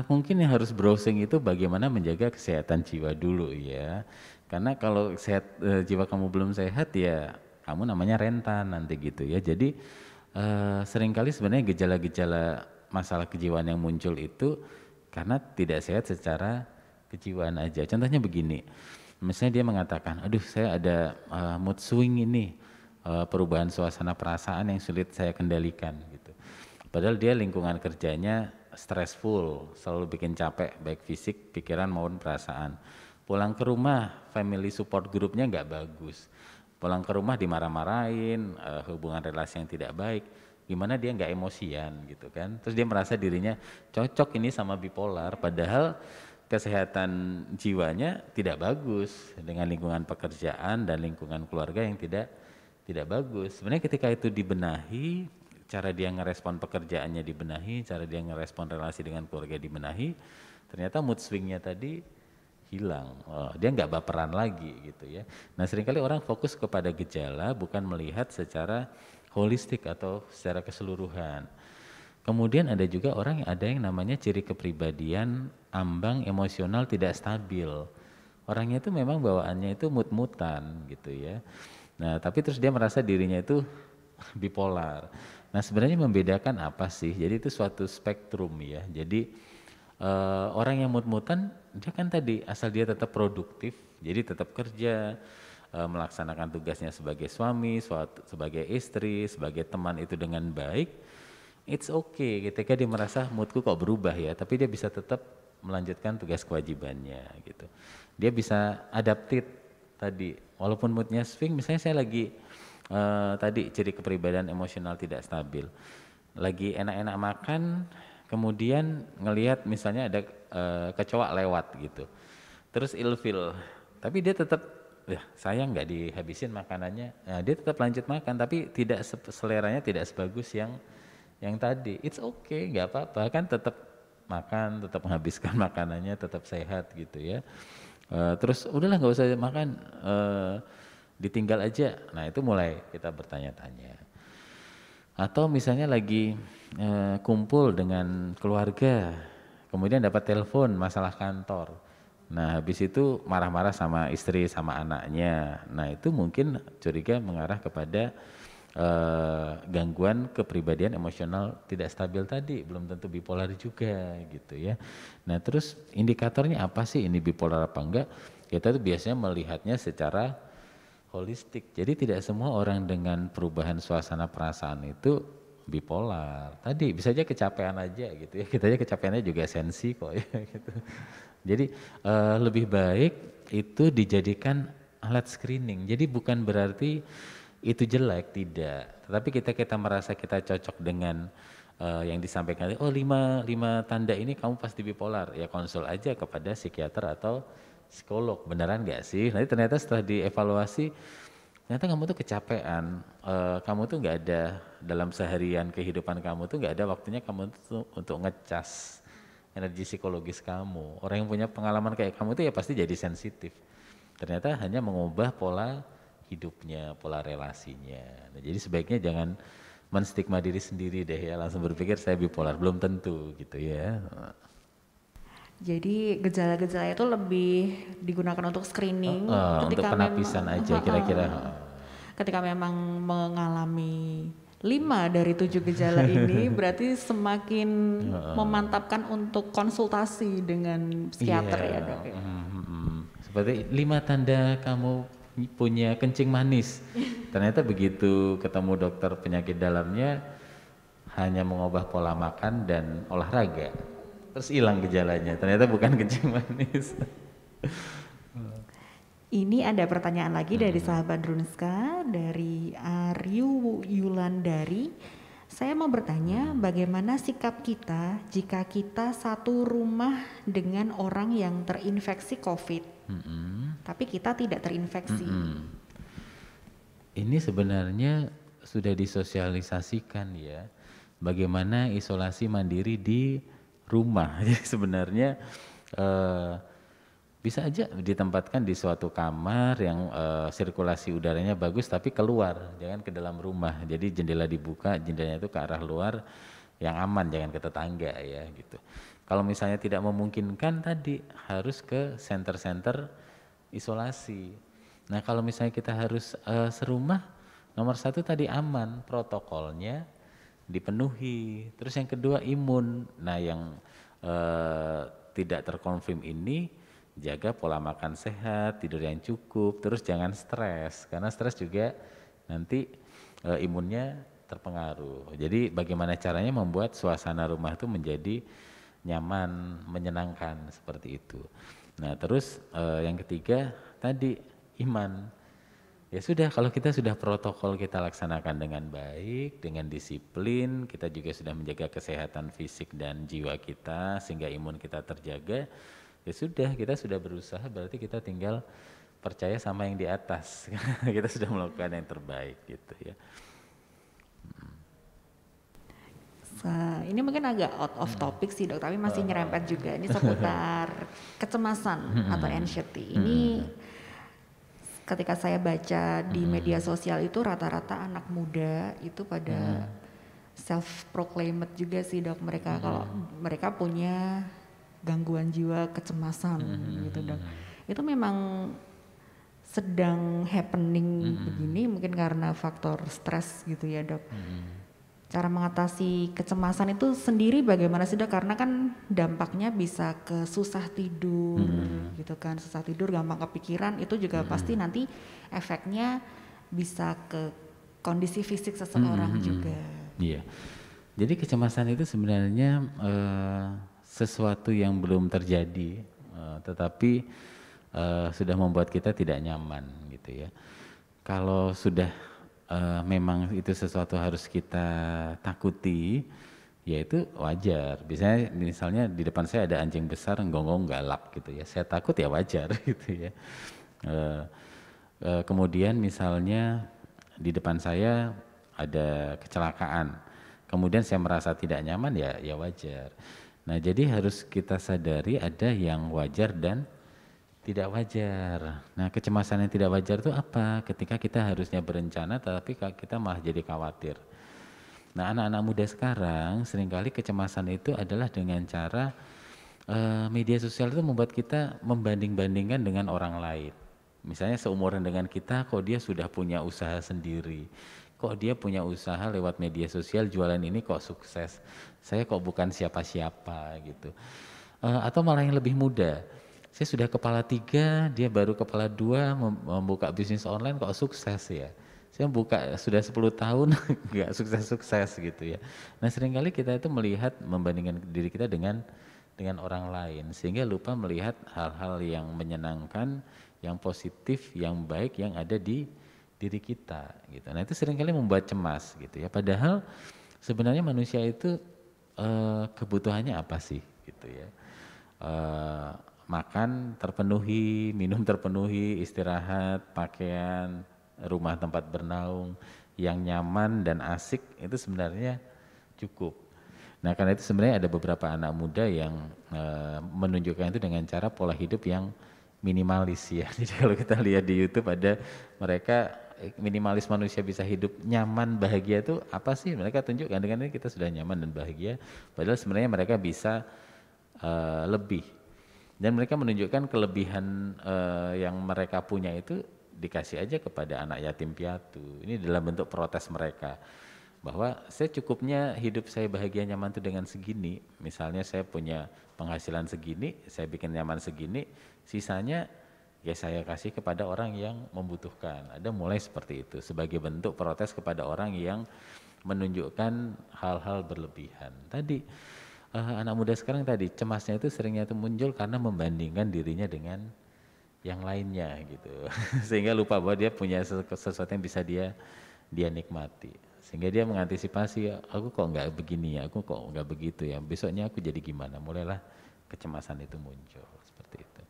mungkin yang harus browsing itu bagaimana menjaga kesehatan jiwa dulu ya. Karena kalau jiwa kamu belum sehat ya kamu namanya rentan nanti gitu ya. Jadi seringkali sebenarnya gejala-gejala masalah kejiwaan yang muncul itu karena tidak sehat secara kejiwaan aja. Contohnya begini, misalnya dia mengatakan, aduh saya ada mood swing ini, perubahan suasana perasaan yang sulit saya kendalikan gitu. Padahal dia lingkungan kerjanya stressful, selalu bikin capek baik fisik, pikiran maupun perasaan. Pulang ke rumah, family support groupnya nggak bagus. Pulang ke rumah dimarah-marahin, hubungan relasi yang tidak baik. Gimana dia nggak emosian gitu kan? Terus dia merasa dirinya cocok ini sama bipolar, padahal kesehatan jiwanya tidak bagus dengan lingkungan pekerjaan dan lingkungan keluarga yang tidak bagus. Sebenarnya ketika itu dibenahi, cara dia ngerespon pekerjaannya dibenahi, cara dia ngerespon relasi dengan keluarga dibenahi, ternyata mood swingnya tadi hilang. Dia nggak baperan lagi gitu ya. Nah seringkali orang fokus kepada gejala bukan melihat secara holistik atau secara keseluruhan. Kemudian ada juga orang yang ada yang namanya ciri kepribadian ambang emosional tidak stabil. Orangnya itu memang bawaannya itu mut-mutan gitu ya. Nah tapi terus dia merasa dirinya itu bipolar. Nah sebenarnya membedakan apa sih? Jadi itu suatu spektrum ya. Jadi orang yang mut-mutan dia kan tadi asal dia tetap produktif, jadi tetap kerja, melaksanakan tugasnya sebagai suami, sebagai istri, sebagai teman itu dengan baik, it's okay ketika dia merasa moodku kok berubah ya, tapi dia bisa tetap melanjutkan tugas kewajibannya gitu. Dia bisa adaptif tadi, walaupun moodnya swing, misalnya saya lagi tadi ciri kepribadian emosional tidak stabil, lagi enak-enak makan, kemudian ngelihat misalnya ada kecoa lewat gitu, terus ilfil, tapi dia tetap ya sayang nggak dihabisin makanannya, nah, dia tetap lanjut makan, tapi tidak seleranya tidak sebagus yang tadi. It's okay, nggak apa-apa, kan tetap makan, tetap menghabiskan makanannya, tetap sehat gitu ya. Terus udahlah nggak usah makan, ditinggal aja. Nah itu mulai kita bertanya-tanya. Atau misalnya lagi kumpul dengan keluarga, kemudian dapat telepon masalah kantor. Nah habis itu marah-marah sama istri sama anaknya. Nah itu mungkin curiga mengarah kepada gangguan kepribadian emosional tidak stabil tadi, belum tentu bipolar juga gitu ya. Nah terus indikatornya apa sih ini bipolar apa enggak? Kita tuh biasanya melihatnya secara holistik. Jadi tidak semua orang dengan perubahan suasana perasaan itu bipolar. Tadi bisa aja kecapean aja gitu ya. Kita aja kecapeannya juga sensi kok ya gitu. Jadi lebih baik itu dijadikan alat screening. Jadi bukan berarti itu jelek, tidak. Tetapi kita merasa kita cocok dengan yang disampaikan, oh lima tanda ini kamu pasti bipolar. Ya konsul aja kepada psikiater atau psikolog, beneran gak sih? Nanti ternyata setelah dievaluasi, ternyata kamu tuh kecapean, kamu tuh gak ada dalam seharian kehidupan kamu tuh gak ada waktunya kamu tuh untuk ngecas energi psikologis kamu. Orang yang punya pengalaman kayak kamu tuh ya pasti jadi sensitif. Ternyata hanya mengubah pola hidupnya, pola relasinya. Nah, jadi sebaiknya jangan menstigma diri sendiri deh ya, langsung berpikir saya bipolar, belum tentu gitu ya. Jadi gejala-gejala itu lebih digunakan untuk screening untuk penapisan aja kira-kira. Ketika memang mengalami 5 dari 7 gejala ini berarti semakin memantapkan untuk konsultasi dengan psikiater ya dok. Seperti 5 tanda kamu punya kencing manis. Ternyata begitu ketemu dokter penyakit dalamnya hanya mengubah pola makan dan olahraga. Terus hilang gejalanya, ternyata bukan kencing manis. Ini ada pertanyaan lagi dari sahabat Drunska, dari Aryu Yulandari. Saya mau bertanya, bagaimana sikap kita jika kita satu rumah dengan orang yang terinfeksi COVID, tapi kita tidak terinfeksi? Ini sebenarnya sudah disosialisasikan ya, bagaimana isolasi mandiri di rumah. Jadi sebenarnya bisa aja ditempatkan di suatu kamar yang sirkulasi udaranya bagus tapi keluar, jangan ke dalam rumah. Jadi jendela dibuka, jendelanya itu ke arah luar yang aman, jangan ke tetangga ya gitu. Kalau misalnya tidak memungkinkan tadi harus ke center-center isolasi. Nah kalau misalnya kita harus serumah, nomor satu tadi aman, protokolnya dipenuhi. Terus yang kedua imun. Nah yang tidak terkonfirm ini, jaga pola makan sehat, tidur yang cukup, terus jangan stres, karena stres juga nanti imunnya terpengaruh. Jadi bagaimana caranya membuat suasana rumah itu menjadi nyaman, menyenangkan seperti itu. Nah terus yang ketiga tadi iman. Ya sudah, kalau kita sudah protokol kita laksanakan dengan baik, dengan disiplin, kita juga sudah menjaga kesehatan fisik dan jiwa kita sehingga imun kita terjaga. Ya sudah, kita sudah berusaha, berarti kita tinggal percaya sama yang di atas. Kita sudah melakukan yang terbaik gitu ya. Ini mungkin agak out of topic sih dok, tapi masih nyerempet juga. Ini seputar kecemasan atau anxiety. Ini ketika saya baca di media sosial itu rata-rata anak muda itu pada self proclaimed juga sih dok, mereka kalau mereka punya gangguan jiwa kecemasan gitu dok. Itu memang sedang happening begini mungkin karena faktor stres gitu ya dok. Cara mengatasi kecemasan itu sendiri bagaimana sih dok? Karena kan dampaknya bisa ke susah tidur gitu kan, susah tidur, gampang kepikiran, itu juga pasti nanti efeknya bisa ke kondisi fisik seseorang juga. Iya, jadi kecemasan itu sebenarnya sesuatu yang belum terjadi, tetapi sudah membuat kita tidak nyaman gitu ya. Kalau sudah memang itu sesuatu harus kita takuti, ya itu wajar. Misalnya di depan saya ada anjing besar nggonggong galak gitu ya, saya takut ya wajar gitu ya. Kemudian misalnya di depan saya ada kecelakaan, kemudian saya merasa tidak nyaman, ya wajar. Nah jadi harus kita sadari ada yang wajar dan tidak wajar. Nah kecemasan yang tidak wajar itu apa? Ketika kita harusnya berencana tapi kita malah jadi khawatir. Nah anak-anak muda sekarang seringkali kecemasan itu adalah dengan cara media sosial itu membuat kita membanding-bandingkan dengan orang lain. Misalnya seumuran dengan kita, kok dia sudah punya usaha sendiri, kok dia punya usaha lewat media sosial jualan ini kok sukses, saya kok bukan siapa-siapa gitu. Atau malah yang lebih muda, saya sudah kepala 3, dia baru kepala 2 membuka bisnis online kok sukses ya. Saya buka sudah 10 tahun nggak sukses-sukses gitu ya. Nah seringkali kita itu melihat membandingkan diri kita dengan orang lain sehingga lupa melihat hal-hal yang menyenangkan, yang positif, yang baik yang ada di diri kita gitu. Nah itu seringkali membuat cemas gitu ya. Padahal sebenarnya manusia itu kebutuhannya apa sih gitu ya. Makan terpenuhi, minum terpenuhi, istirahat, pakaian, rumah tempat bernaung yang nyaman dan asik itu sebenarnya cukup. Nah karena itu sebenarnya ada beberapa anak muda yang menunjukkan itu dengan cara pola hidup yang minimalis ya. Jadi kalau kita lihat di YouTube ada mereka minimalis manusia bisa hidup nyaman bahagia itu apa sih? Mereka tunjukkan dengan ini kita sudah nyaman dan bahagia. Padahal sebenarnya mereka bisa lebih. Dan mereka menunjukkan kelebihan yang mereka punya itu dikasih aja kepada anak yatim piatu. Ini dalam bentuk protes mereka. Bahwa saya cukupnya hidup saya bahagia nyaman itu dengan segini. Misalnya saya punya penghasilan segini, saya bikin nyaman segini, sisanya ya saya kasih kepada orang yang membutuhkan. Ada mulai seperti itu sebagai bentuk protes kepada orang yang menunjukkan hal-hal berlebihan. Tadi anak muda sekarang tadi cemasnya itu seringnya itu muncul karena membandingkan dirinya dengan yang lainnya gitu. Sehingga lupa bahwa dia punya sesuatu yang bisa dia nikmati. Sehingga dia mengantisipasi, aku kok nggak begini ya, aku kok nggak begitu ya, besoknya aku jadi gimana, mulailah kecemasan itu muncul, seperti itu.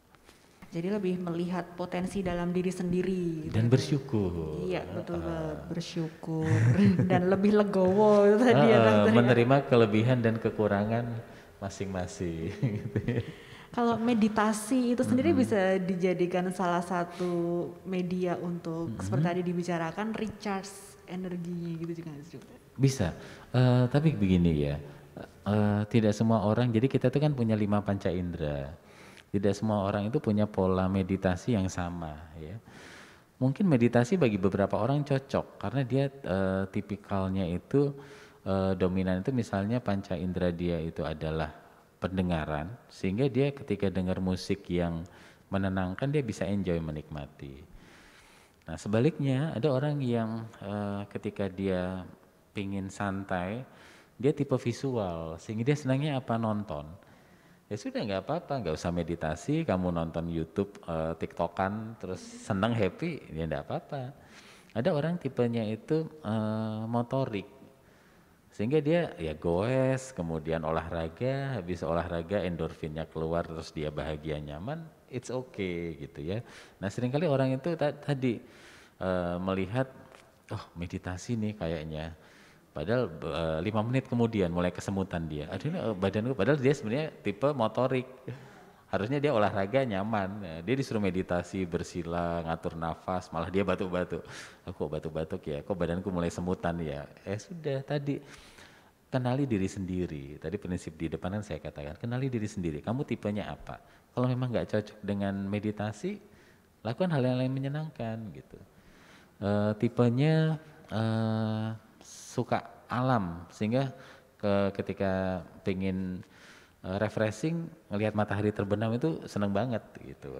Jadi lebih melihat potensi dalam diri sendiri. Dan gitu. bersyukur. Iya betul banget, bersyukur dan lebih legowo itu tadi ya dokter. Menerima kelebihan dan kekurangan masing-masing. Gitu ya. Kalau meditasi itu sendiri bisa dijadikan salah satu media untuk seperti tadi dibicarakan recharge energi gitu juga. Bisa, tapi begini ya, tidak semua orang, jadi kita tuh kan punya 5 panca indera. Tidak semua orang itu punya pola meditasi yang sama ya. Mungkin meditasi bagi beberapa orang cocok karena dia tipikalnya itu dominan itu misalnya panca indera dia itu adalah pendengaran, sehingga dia ketika dengar musik yang menenangkan dia bisa enjoy menikmati. Nah sebaliknya ada orang yang ketika dia pingin santai, dia tipe visual sehingga dia senangnya apa, nonton. Ya sudah nggak apa-apa, nggak usah meditasi, kamu nonton YouTube, TikTokan, terus senang happy, ya nggak apa-apa. Ada orang tipenya itu motorik, sehingga dia ya goes, kemudian olahraga, habis olahraga endorfinnya keluar, terus dia bahagia nyaman, it's okay gitu ya. Nah seringkali orang itu tadi melihat, oh meditasi nih kayaknya. Padahal 5 menit kemudian mulai kesemutan dia. Aduh badanku, padahal dia sebenarnya tipe motorik. Harusnya dia olahraga nyaman. Nah, dia disuruh meditasi, bersila, ngatur nafas, malah dia batuk-batuk. Aku kok batuk-batuk ya, kok badanku mulai semutan ya. Sudah tadi, kenali diri sendiri. Tadi prinsip di depan kan saya katakan, kenali diri sendiri. Kamu tipenya apa? Kalau memang nggak cocok dengan meditasi, lakukan hal yang lain menyenangkan gitu. Tipenya suka alam, sehingga ketika pengen refreshing ngelihat matahari terbenam itu seneng banget gitu.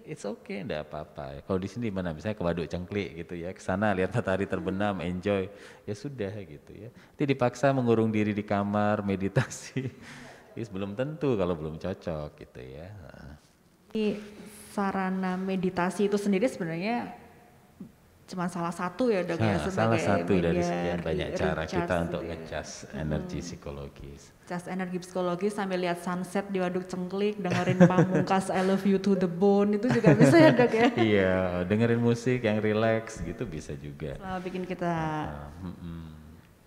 It's okay, enggak apa-apa. Kalau di sini mana misalnya ke Waduk Cengklik gitu ya, ke sana lihat matahari terbenam, enjoy. Ya sudah gitu ya. Nanti dipaksa mengurung diri di kamar, meditasi. Belum tentu kalau belum cocok gitu ya. Sarana meditasi itu sendiri sebenarnya cuma salah satu ya dok ya, sebagai salah satu dari media sekian banyak cara kita untuk gitu ya. ngecas energi psikologis. Cas energi psikologis sambil lihat sunset di Waduk Cengklik, dengerin Pamungkas I Love You to the Bone itu juga bisa ya dok ya. Iya, dengerin musik yang relax gitu bisa juga. Selama bikin kita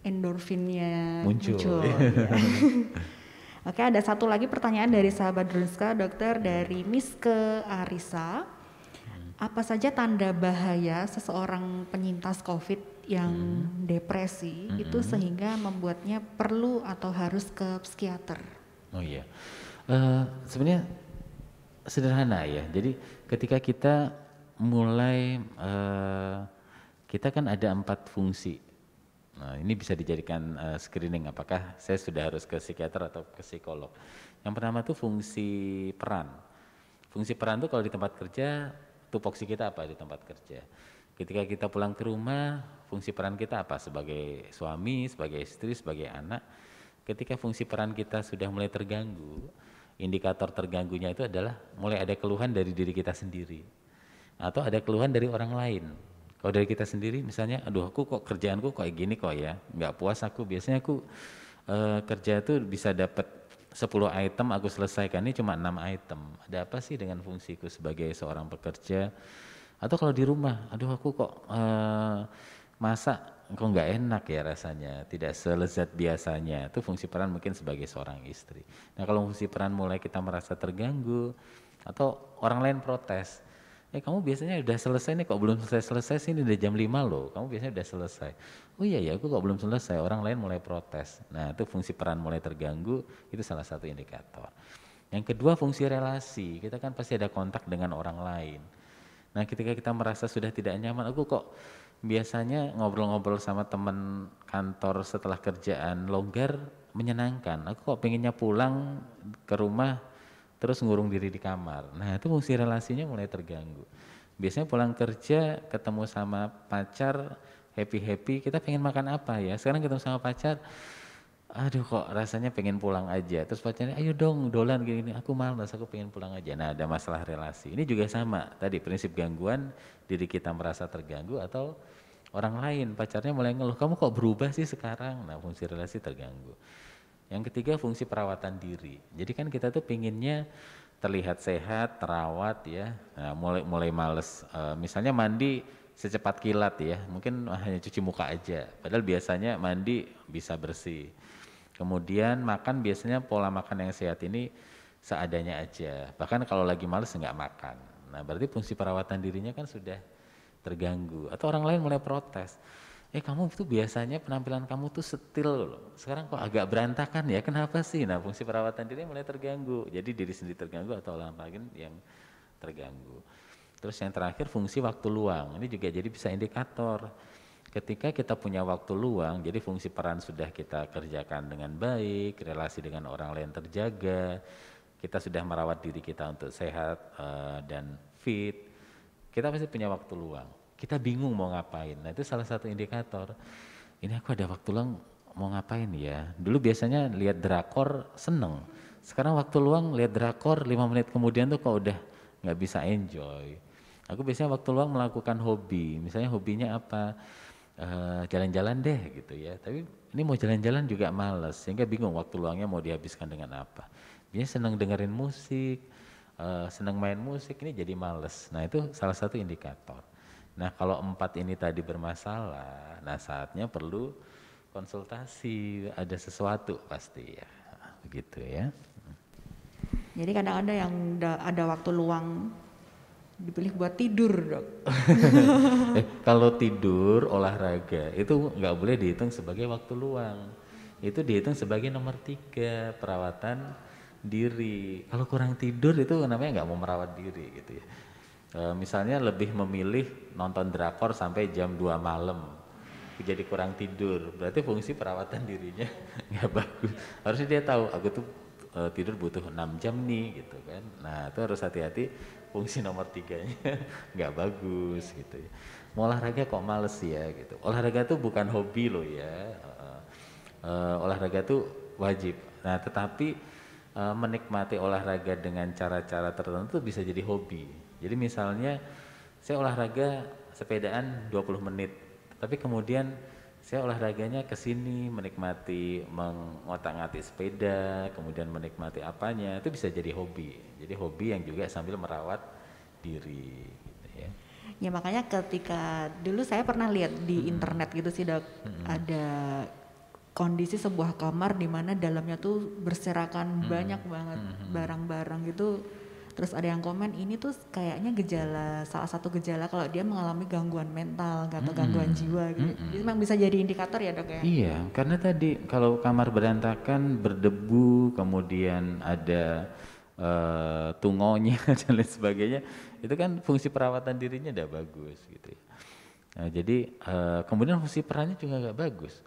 endorfinnya muncul. Ya. Oke, ada satu lagi pertanyaan dari sahabat Drunska dokter, dari Miske Arisa. Apa saja tanda bahaya seseorang penyintas COVID yang depresi itu sehingga membuatnya perlu atau harus ke psikiater? Oh iya, sebenarnya sederhana ya. Jadi ketika kita mulai, kita kan ada 4 fungsi. Nah ini bisa dijadikan screening apakah saya sudah harus ke psikiater atau ke psikolog. Yang pertama tuh fungsi peran. Fungsi peran tuh kalau di tempat kerja, tupoksi kita apa di tempat kerja. Ketika kita pulang ke rumah, fungsi peran kita apa? Sebagai suami, sebagai istri, sebagai anak. Ketika fungsi peran kita sudah mulai terganggu, indikator terganggunya itu adalah mulai ada keluhan dari diri kita sendiri. Atau ada keluhan dari orang lain. Kalau dari kita sendiri misalnya, aduh aku kok kerjaanku kayak gini kok ya, nggak puas aku. Biasanya aku kerja tuh bisa dapat 10 item aku selesaikan, ini cuma 6 item. Ada apa sih dengan fungsiku sebagai seorang pekerja? Atau kalau di rumah, aduh aku kok masak kok nggak enak ya rasanya, tidak selezat biasanya. Itu fungsi peran mungkin sebagai seorang istri. Nah kalau fungsi peran mulai kita merasa terganggu, atau orang lain protes, kamu biasanya udah selesai nih, kok belum selesai sih, ini udah jam 5 loh, kamu biasanya udah selesai. Oh iya ya, aku kok belum selesai, orang lain mulai protes. Nah itu fungsi peran mulai terganggu, itu salah satu indikator. Yang kedua fungsi relasi, kita kan pasti ada kontak dengan orang lain. Nah ketika kita merasa sudah tidak nyaman, aku kok biasanya ngobrol-ngobrol sama teman kantor setelah kerjaan longgar menyenangkan, aku kok pengennya pulang ke rumah terus ngurung diri di kamar. Nah itu fungsi relasinya mulai terganggu. Biasanya pulang kerja ketemu sama pacar happy-happy, kita pengen makan apa ya, sekarang ketemu sama pacar, aduh kok rasanya pengen pulang aja, terus pacarnya ayo dong dolan gini, aku malas, aku pengen pulang aja. Nah ada masalah relasi, ini juga sama tadi prinsip gangguan, diri kita merasa terganggu atau Orang lain, pacarnya mulai ngeluh, kamu kok berubah sih sekarang? Nah, fungsi relasi terganggu. Yang ketiga, fungsi perawatan diri. Jadi kan kita tuh pinginnya terlihat sehat, terawat ya. Nah, mulai males. Misalnya mandi secepat kilat ya, mungkin hanya cuci muka aja. Padahal biasanya mandi bisa bersih. Kemudian makan biasanya pola makan yang sehat ini seadanya aja. Bahkan kalau lagi males nggak makan. Nah, berarti fungsi perawatan dirinya kan sudah terganggu. Atau orang lain mulai protes. Kamu tuh biasanya penampilan kamu tuh setil loh. Sekarang kok agak berantakan ya, kenapa sih? Nah, fungsi perawatan diri mulai terganggu. Jadi diri sendiri terganggu atau orang lain yang terganggu. Terus yang terakhir fungsi waktu luang. Ini juga jadi bisa indikator. Ketika kita punya waktu luang, jadi fungsi peran sudah kita kerjakan dengan baik, relasi dengan orang lain terjaga, kita sudah merawat diri kita untuk sehat dan fit, kita pasti punya waktu luang. Kita bingung mau ngapain. Nah, itu salah satu indikator. Ini aku ada waktu luang mau ngapain ya. Dulu biasanya lihat drakor seneng. Sekarang waktu luang lihat drakor 5 menit kemudian tuh kok udah nggak bisa enjoy. Aku biasanya waktu luang melakukan hobi. Misalnya hobinya apa? Jalan-jalan deh gitu ya. Tapi ini mau jalan-jalan juga males. Sehingga bingung waktu luangnya mau dihabiskan dengan apa. Biasanya seneng dengerin musik. Senang main musik, ini jadi males. Nah, itu salah satu indikator. Nah, kalau 4 ini tadi bermasalah, nah saatnya perlu konsultasi, ada sesuatu pasti ya, begitu ya. Jadi kadang ada yang ada waktu luang dipilih buat tidur, Dok. Kalau tidur, olahraga, itu nggak boleh dihitung sebagai waktu luang. Itu dihitung sebagai nomor 3, perawatan diri. Kalau kurang tidur itu namanya nggak mau merawat diri gitu ya. Misalnya lebih memilih nonton drakor sampai jam 2 malam, jadi kurang tidur, berarti fungsi perawatan dirinya nggak bagus. Harusnya dia tahu aku tuh tidur butuh 6 jam nih gitu kan. Nah, itu harus hati-hati, fungsi nomor 3-nya nggak bagus gitu ya. Mau olahraga kok males ya gitu. Olahraga tuh bukan hobi loh ya. Olahraga tuh wajib. Nah, tetapi menikmati olahraga dengan cara-cara tertentu bisa jadi hobi. Jadi misalnya saya olahraga sepedaan 20 menit, tapi kemudian saya olahraganya ke sini menikmati mengotak-ngatik sepeda, kemudian menikmati apanya, itu bisa jadi hobi. Jadi hobi yang juga sambil merawat diri gitu ya. Ya makanya ketika dulu saya pernah lihat di internet gitu sih, Dok, ada kondisi sebuah kamar di mana dalamnya tuh berserakan banyak banget barang-barang gitu. Terus ada yang komen ini tuh kayaknya salah satu gejala kalau dia mengalami gangguan mental atau gangguan jiwa gitu. Jadi memang bisa jadi indikator ya, Dok ya? Iya, karena tadi kalau kamar berantakan, berdebu, kemudian ada tungonya dan lain sebagainya, itu kan fungsi perawatan dirinya udah bagus gitu ya. Nah, jadi kemudian fungsi perannya juga nggak bagus.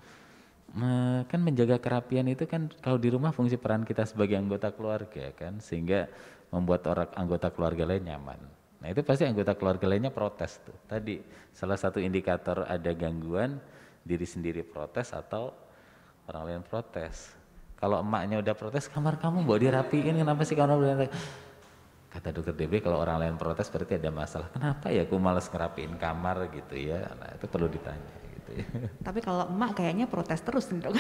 Kan menjaga kerapian itu kan kalau di rumah fungsi peran kita sebagai anggota keluarga kan, sehingga membuat anggota keluarga lain nyaman. Nah, itu pasti anggota keluarga lainnya protes tuh. Tadi salah satu indikator ada gangguan, diri sendiri protes atau orang lain protes. Kalau emaknya udah protes, kamar kamu mau dirapiin, kenapa sih kamu udah? Kata dokter Debre, kalau orang lain protes berarti ada masalah. Kenapa ya aku malas ngerapiin kamar gitu ya? Nah, itu perlu ditanya. Tapi kalau emak kayaknya protes terus nih, Dok.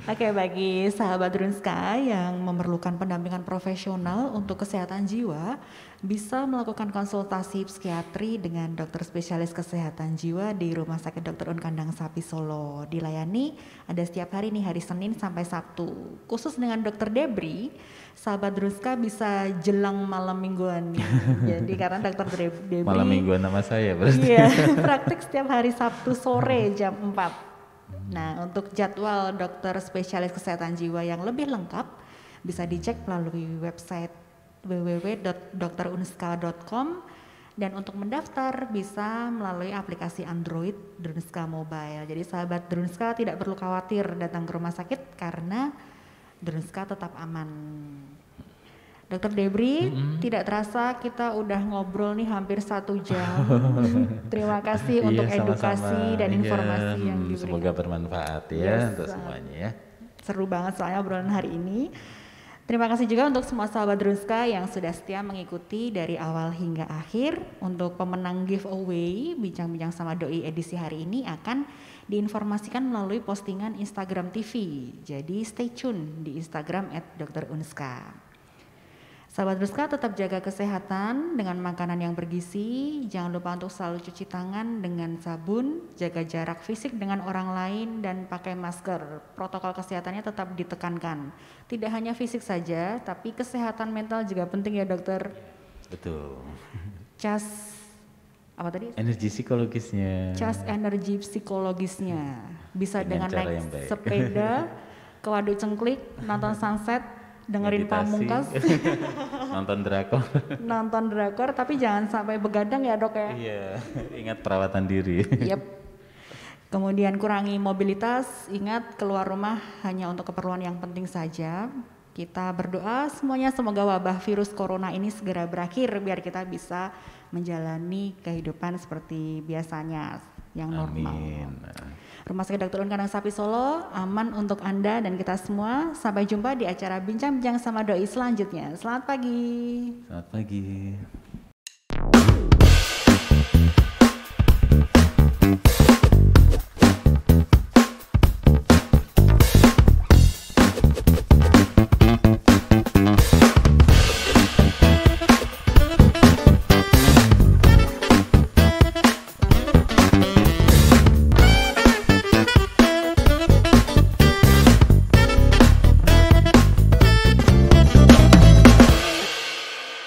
Oke, bagi sahabat Drunska yang memerlukan pendampingan profesional untuk kesehatan jiwa, bisa melakukan konsultasi psikiatri dengan dokter spesialis kesehatan jiwa di Rumah Sakit Dr. Un Kandang Sapi Solo. Dilayani ada setiap hari nih, hari Senin sampai Sabtu. Khusus dengan dokter Debri, sahabat Drunska bisa jelang malam mingguan nih. Jadi karena dokter Debri malam mingguan nama saya berarti. Iya, praktik setiap hari Sabtu sore jam 4. Nah, untuk jadwal dokter spesialis kesehatan jiwa yang lebih lengkap bisa dicek melalui website www.dokterunska.com, dan untuk mendaftar bisa melalui aplikasi Android Drunska Mobile. Jadi sahabat Drunska tidak perlu khawatir datang ke rumah sakit karena Drunska tetap aman. Dokter Debri, tidak terasa kita udah ngobrol nih hampir 1 jam. Terima kasih untuk edukasi dan informasi yang diberikan. Semoga bermanfaat ya untuk semuanya ya. Seru banget soalnya obrolan hari ini. Terima kasih juga untuk semua sahabat Drunska yang sudah setia mengikuti dari awal hingga akhir. Untuk pemenang giveaway Bincang-Bincang sama Doi edisi hari ini akan diinformasikan melalui postingan Instagram TV. Jadi stay tune di Instagram @drunska. Sahabat Drunska, tetap jaga kesehatan dengan makanan yang bergizi. Jangan lupa untuk selalu cuci tangan dengan sabun, jaga jarak fisik dengan orang lain, dan pakai masker. Protokol kesehatannya tetap ditekankan. Tidak hanya fisik saja, tapi kesehatan mental juga penting ya dokter. Betul. Cas apa tadi? Energi psikologisnya. Cas energi psikologisnya. Bisa dengan cara naik yang baik. sepeda ke Waduk Cengklik, nonton sunset, dengerin Meditasi. Pamungkas, Nonton drakor. nonton drakor, tapi jangan sampai begadang ya dok ya. Iya, ingat perawatan diri. Yep. Kemudian kurangi mobilitas, ingat keluar rumah hanya untuk keperluan yang penting saja. Kita berdoa semuanya semoga wabah virus corona ini segera berakhir biar kita bisa menjalani kehidupan seperti biasanya yang normal. Amin. Rumah Sakit Dr. Un Kandang Sapi Solo aman untuk Anda dan kita semua. Sampai jumpa di acara Bincang-Bincang sama Doi selanjutnya. Selamat pagi. Selamat pagi.